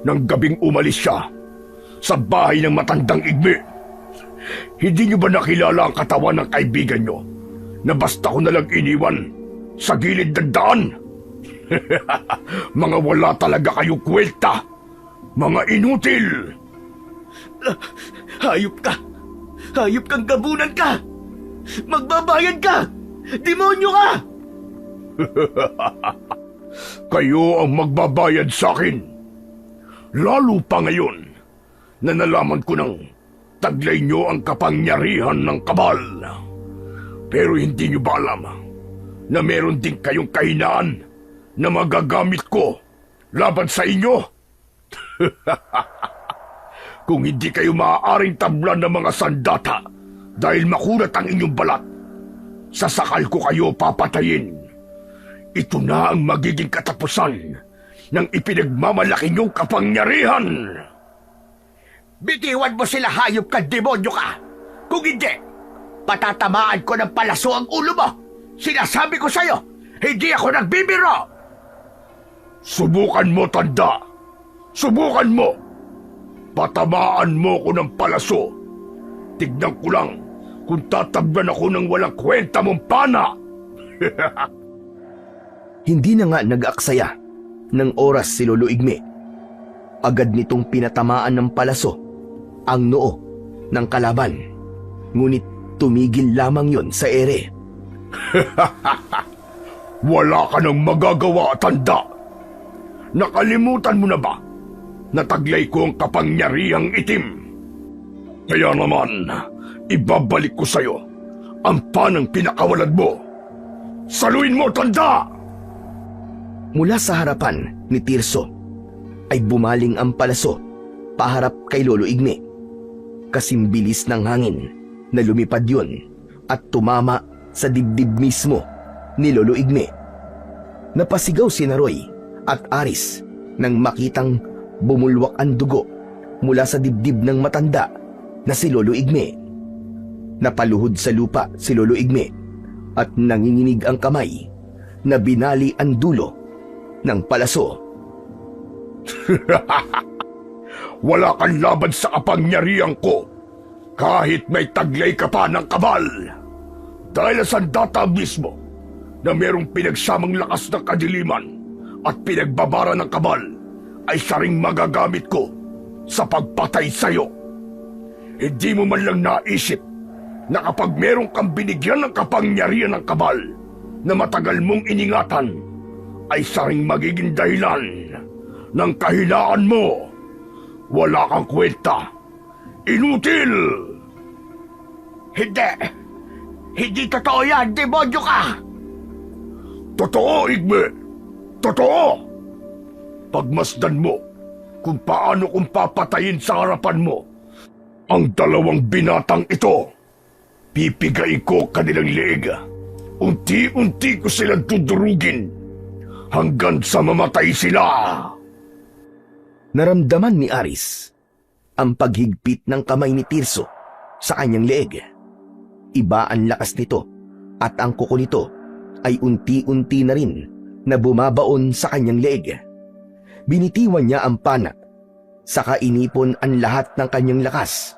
[SPEAKER 3] nang gabing umalis siya sa bahay ng matandang Igme. Hindi niyo ba nakilala ang katawan ng kaibigan niyo na basta ko nalang iniwan sa gilid ng daan? Mga wala talaga kayo kwenta. Mga inutil.
[SPEAKER 1] Hayop ka! Hayop kang gabunan ka! Magbabayad ka! Demonyo ka!
[SPEAKER 3] Kayo ang magbabayad sa akin. Lalo pa ngayon na nalaman ko nang taglay nyo ang kapangyarihan ng kabal. Pero hindi nyo ba alam na meron din kayong kahinaan na magagamit ko laban sa inyo? Kung hindi kayo maaaring tablan ng mga sandata dahil makulat ang inyong balat, sasakal ko kayo papatayin. Ito na ang magiging katapusan ng ipinagmamalaki niyong kapangyarihan.
[SPEAKER 2] Bitiwan mo sila, hayop ka, demonyo ka! Kung hindi, patatamaan ko ng palaso ang ulo mo! Sinasabi ko sa'yo, hindi ako nagbibiro!
[SPEAKER 3] Subukan mo, tanda! Subukan mo! Patamaan mo ko ng palaso. Tignan ko lang kung tatablan ako ng walang kwenta mong pana.
[SPEAKER 4] Hindi na nga nag-aksaya ng oras si Lolo Igme. Agad nitong pinatamaan ng palaso ang noo ng kalaban. Ngunit tumigil lamang yon sa ere.
[SPEAKER 3] Wala ka nang magagawa, tanda. Nakalimutan mo na ba na taglay ko ang kapangyarihang itim? Kaya naman, ibabalik ko sa'yo ang panang pinakawalad mo. Saluin mo, tanda!
[SPEAKER 4] Mula sa harapan ni Tirso ay bumaling ang palaso paharap kay Lolo Igme. Kasing bilis ng hangin na lumipad yun at tumama sa dibdib mismo ni Lolo Igme. Napasigaw si Naroy at Aris nang makitang bumulwak ang dugo mula sa dibdib ng matanda na si Lolo Igme. Napaluhod sa lupa si Lolo Igme at nanginginig ang kamay na binali ang dulo ng palaso.
[SPEAKER 3] Wala kang laban sa kapangyarihan ko kahit may taglay ka pa ng kabal. Dahil sa sandata mismo na merong pinagsamang lakas ng kadiliman at pinagbabara ng kabal ay siya ring magagamit ko sa pagpatay sa'yo. Hindi mo man lang naisip na kapag merong kang binigyan ng kapangyarihan ng kabal na matagal mong iningatan, ay siya ring magiging dahilan ng kahinaan mo. Wala kang kwenta. Inutil!
[SPEAKER 2] Hindi! Hindi totoo yan! Demonyo ka!
[SPEAKER 3] Totoo, Igme! Totoo! Pagmasdan mo kung paano kung papatayin sa harapan mo ang dalawang binatang ito. Pipigain ko kanilang leeg. Unti-unti ko silang dudurugin hanggang sa mamatay sila.
[SPEAKER 4] Naramdaman ni Aris ang paghigpit ng kamay ni Tirso sa kanyang leeg. Iba ang lakas nito at ang kuko nito ay unti-unti na rin na bumabaon sa kanyang leeg. Binitiwan niya ang pana, saka inipon ang lahat ng kanyang lakas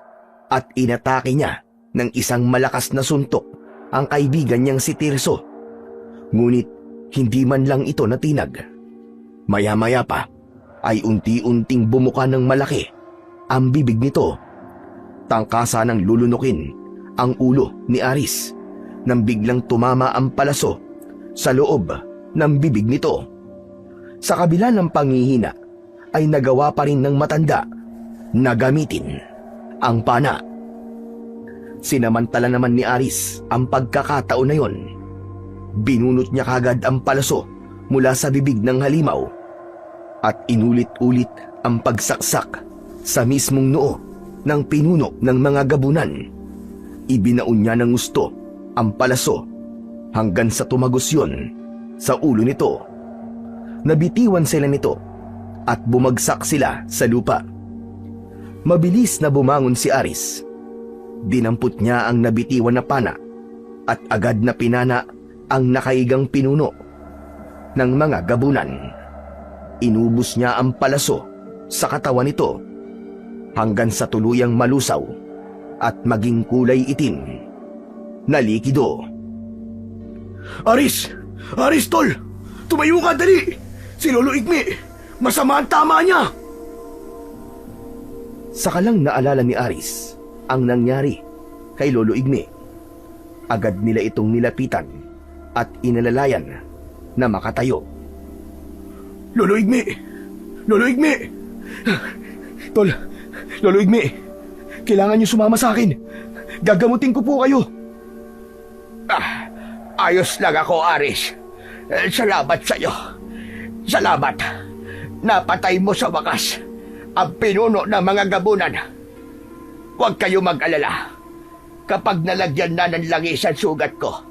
[SPEAKER 4] at inatake niya ng isang malakas na suntok ang kaibigan niyang si Tirso. Ngunit hindi man lang ito natinag. Maya-maya pa ay unti-unting bumuka ng malaki ang bibig nito. Tangkasa ng lulunukin ang ulo ni Aris nang biglang tumama ang palaso sa loob ng bibig nito. Sa kabila ng panghihina ay nagawa pa rin ng matanda na gamitin ang pana. Sinamantala naman ni Aris ang pagkakataon na yon. Binunot niya kagad ang palaso mula sa bibig ng halimaw at inulit-ulit ang pagsaksak sa mismong noo ng pinuno ng mga gabunan. Ibinaon niya ng gusto ang palaso hanggang sa tumagos yon sa ulo nito. Nabitiwan sila nito at bumagsak sila sa lupa. Mabilis na bumangon si Aris. Dinampot niya ang nabitiwan na pana at agad na pinana ang nakaigang pinuno ng mga gabunan. Inubos niya ang palaso sa katawan nito hanggang sa tuluyang malusaw at maging kulay itim na likido.
[SPEAKER 1] Aris! Aris, tol! Tumayo ka, dali! Si Lolo Igme! Masama ang tama niya!
[SPEAKER 4] Saka lang naalala ni Aris ang nangyari kay Lolo Igme. Agad nila itong nilapitan at inalalayan na makatayo.
[SPEAKER 1] Lolo Igme! Lolo Igme! Tol, Lolo Igme, kailangan niyo sumama sa akin. Gagamutin ko po kayo.
[SPEAKER 2] Ayos lang ako, Aris. Salamat sa'yo. Salamat. Napatay mo sa wakas ang pinuno ng mga gabunan. Huwag kayo mag-alala. Kapag nalagyan na ng langis ang sugat ko,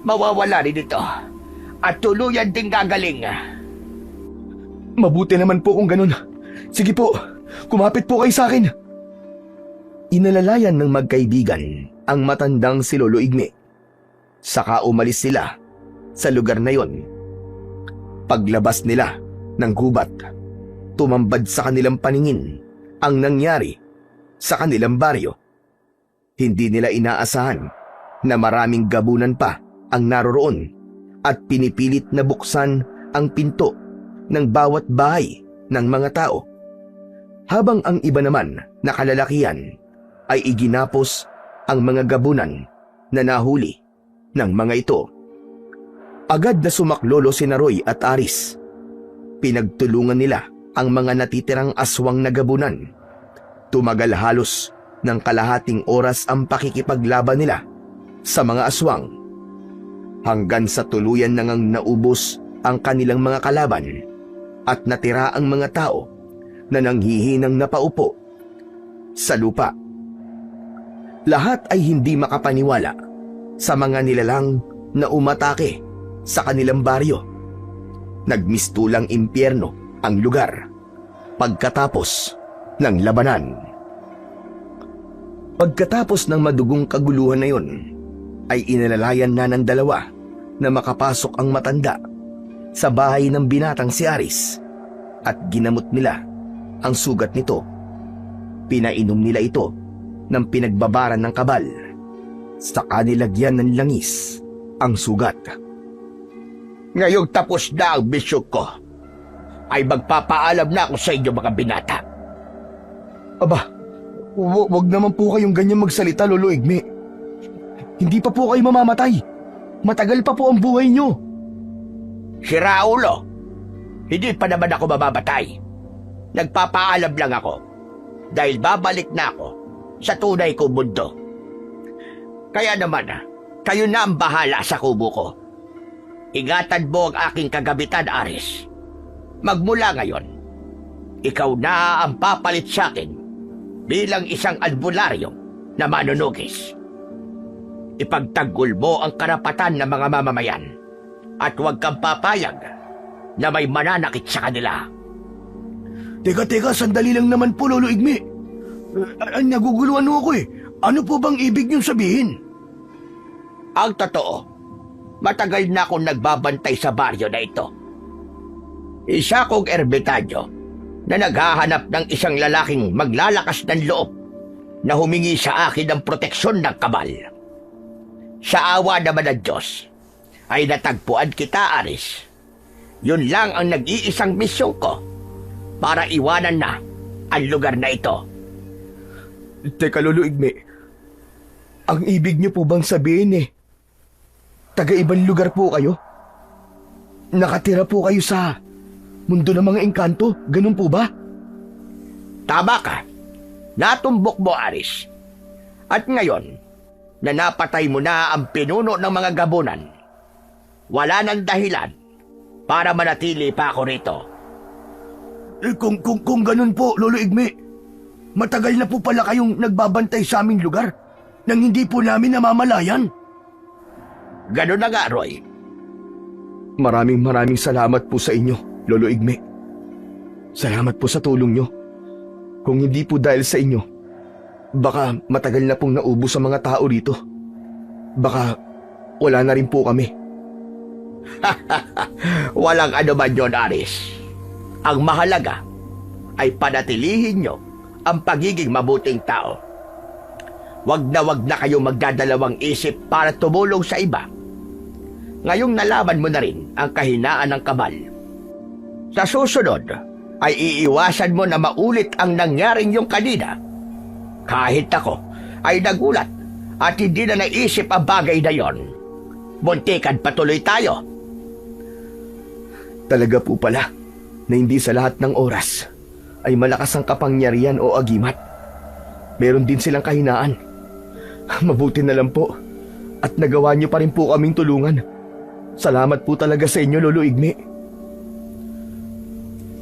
[SPEAKER 2] mawawala rin ito at tuluyan ding gagaling.
[SPEAKER 1] Mabuti naman po kung ganun. Sige po, kumapit po kayo sa akin.
[SPEAKER 4] Inalalayan ng magkaibigan ang matandang si Lolo Igme. Saka umalis sila sa lugar na yon. Paglabas nila ng gubat, tumambad sa kanilang paningin ang nangyari sa kanilang baryo. Hindi nila inaasahan na maraming gabunan pa ang naroroon at pinipilit na buksan ang pinto ng bawat bahay ng mga tao. Habang ang iba naman na kalalakihan ay iginapos ang mga gabunan na nahuli ng mga ito. Agad na sumaklolo sina Roy at Aris. Pinagtulungan nila ang mga natitirang aswang na gabunan. Tumagal halos ng kalahating oras ang pakikipaglaban nila sa mga aswang, hanggang sa tuluyan na ngang naubos ang kanilang mga kalaban at natira ang mga tao na nanghihinang napaupo sa lupa. Lahat ay hindi makapaniwala sa mga nilalang na umatake sa kanilang baryo. Nagmistulang impyerno ang lugar pagkatapos ng labanan. Pagkatapos ng madugong kaguluhan na yun, ay inalalayan na ng dalawa na makapasok ang matanda sa bahay ng binatang si Aris at ginamot nila ang sugat nito. Pinainom nila ito ng pinagbabaran ng kabal, saka nilagyan ng langis ang sugat.
[SPEAKER 2] Ngayong tapos na ang bisyo ko, ay magpapaalam na ako sa inyo mga binata.
[SPEAKER 3] Aba, wag naman po kayong ganyan magsalita, Lolo Igme. Hindi pa po kayo mamamatay. Matagal pa po ang buhay nyo.
[SPEAKER 2] Si Raulo, hindi pa naman ako mamamatay. Nagpapaalam lang ako dahil babalik na ako sa tunay kong mundo. Kaya naman, kayo na ang bahala sa kubo ko. Ingatan mo ang aking kagabitan, Aris. Magmula ngayon, ikaw na ang papalit sa akin bilang isang albularyo na manunugis. Ipagtanggol mo ang karapatan ng mga mamamayan at huwag kang papayag na may mananakit sa kanila.
[SPEAKER 1] Teka, sandali lang naman po, Lolo Igme. Naguguluhan ako eh. Ano po bang ibig niyong sabihin?
[SPEAKER 2] Ang totoo, matagal na akong nagbabantay sa baryo na ito. Isa kong ermitanyo na naghahanap ng isang lalaking maglalakas ng loob na humingi sa akin ng proteksyon ng kabal. Sa awa naman ng Diyos, ay natagpuan kita, Aris. Yun lang ang nag-iisang misyon ko para iwanan na ang lugar na ito.
[SPEAKER 3] Teka, Lolo Igme. Ang ibig niyo po bang sabihin taga-ibang lugar po kayo? Nakatira po kayo sa mundo ng mga engkanto, ganun po ba?
[SPEAKER 2] Tama ka. Natumbok mo, Aris. At ngayon, na napatay mo na ang pinuno ng mga gabunan, wala nang dahilan para manatili pa ako rito.
[SPEAKER 1] Kung ganun po, Lolo Igme, matagal na po pala kayong nagbabantay sa aming lugar nang hindi po namin namamalayan.
[SPEAKER 2] Ganun na nga, Roy.
[SPEAKER 3] Maraming salamat po sa inyo, Lolo Igme. Salamat po sa tulong nyo. Kung hindi po dahil sa inyo, baka matagal na pong naubos ang mga tao rito. Baka wala na rin po kami.
[SPEAKER 2] Walang anuman yun, Aris. Ang mahalaga ay panatilihin nyo ang pagiging mabuting tao. Wag na kayong magdadalawang isip para tumulong sa iba. Ngayong nalaman mo na rin ang kahinaan ng kabal. Sa susunod, ay iiwasan mo na maulit ang nangyaring yung kanina. Kahit ako ay nagulat at hindi na naisip ang bagay na yon. Muntikan patuloy tayo.
[SPEAKER 3] Talaga po pala na hindi sa lahat ng oras ay malakas ang kapangyarihan o agimat. Meron din silang kahinaan. Mabuti na lang po at nagawa niyo pa rin po kaming tulungan. Salamat po talaga sa inyo, Lolo Igme.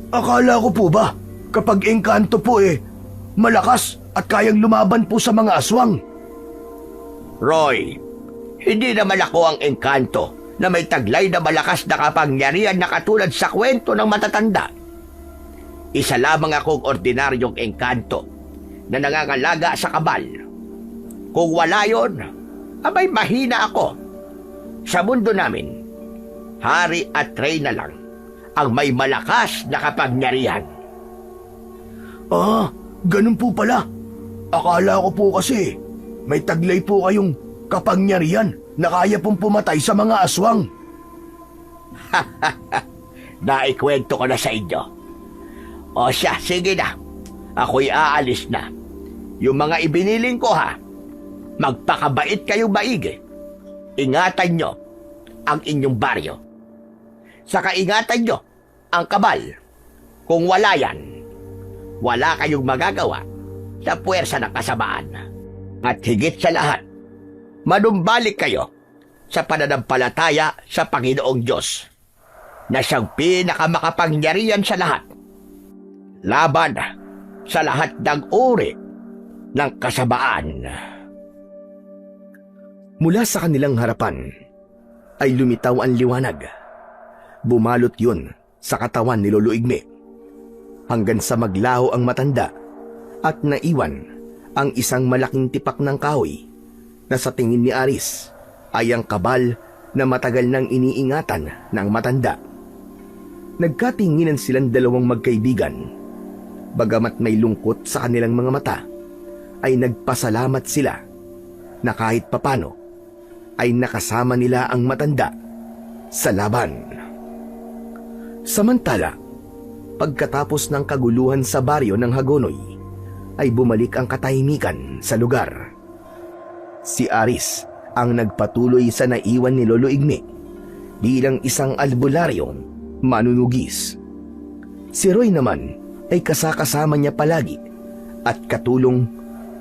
[SPEAKER 1] Akala ko po ba, kapag engkanto po malakas at kayang lumaban po sa mga aswang?
[SPEAKER 2] Roy, hindi naman ako ang engkanto na may taglay na malakas na kapangyarihan na katulad sa kwento ng matatanda. Isa lamang akong ordinaryong engkanto na nangangalaga sa kabal. Kung wala yon, abay mahina ako. Sa mundo namin, hari at reyna lang ang may malakas na kapangyarihan.
[SPEAKER 1] Ganun po pala. Akala ko po kasi may taglay po kayong kapangyarihan na kaya pong pumatay sa mga aswang.
[SPEAKER 2] Naikwento ko na sa inyo. O siya, sige na. Ako'y aalis na. Yung mga ibiniling ko ha, magpakabait kayo maigi. Ingatan nyo ang inyong baryo. Saka ingatan nyo ang kabal. Kung wala yan, wala kayong magagawa sa puwersa ng kasamaan. At higit sa lahat, manumbalik kayo sa pananampalataya sa Panginoong Diyos na siyang pinakamakapangyarihan sa lahat, laban sa lahat ng uri ng kasamaan.
[SPEAKER 4] Mula sa kanilang harapan ay lumitaw ang liwanag. Bumalot yun sa katawan ni Lolo Igme hanggang sa maglaho ang matanda at naiwan ang isang malaking tipak ng kahoy na sa tingin ni Aris ay ang kabal na matagal nang iniingatan ng matanda. Nagkatinginan silang dalawang magkaibigan. Bagamat may lungkot sa kanilang mga mata, ay nagpasalamat sila na kahit papano ay nakasama nila ang matanda sa laban. Samantala, pagkatapos ng kaguluhan sa baryo ng Hagonoy, ay bumalik ang katahimikan sa lugar. Si Aris ang nagpatuloy sa naiwan ni Lolo Igme bilang isang albularyong manunugis. Si Roy naman ay kasakasama niya palagi at katulong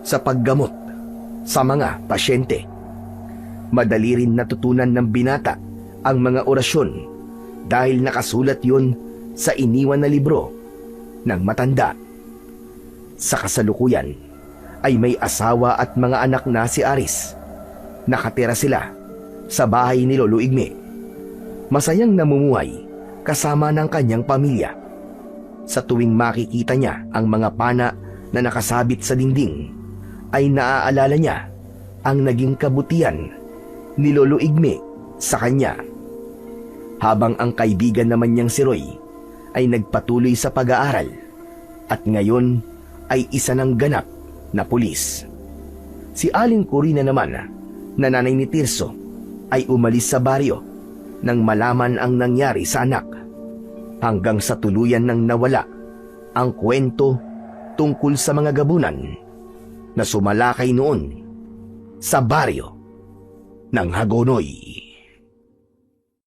[SPEAKER 4] sa paggamot sa mga pasyente. Madali rin natutunan ng binata ang mga orasyon dahil nakasulat yun sa iniwan na libro ng matanda. Sa kasalukuyan ay may asawa at mga anak na si Aris. Nakatira sila sa bahay ni Lolo Igme. Masayang namumuhay kasama ng kanyang pamilya. Sa tuwing makikita niya ang mga pana na nakasabit sa dingding, ay naaalala niya ang naging kabutihan ni Lolo Igme sa kanya. Habang ang kaibigan naman niyang si Roy ay nagpatuloy sa pag-aaral at ngayon ay isa ng ganap na pulis. Si Aling Corina naman, na nanay ni Tirso, ay umalis sa baryo nang malaman ang nangyari sa anak, hanggang sa tuluyan nang nawala ang kwento tungkol sa mga gabunan na sumalakay noon sa baryo ng Hagonoy.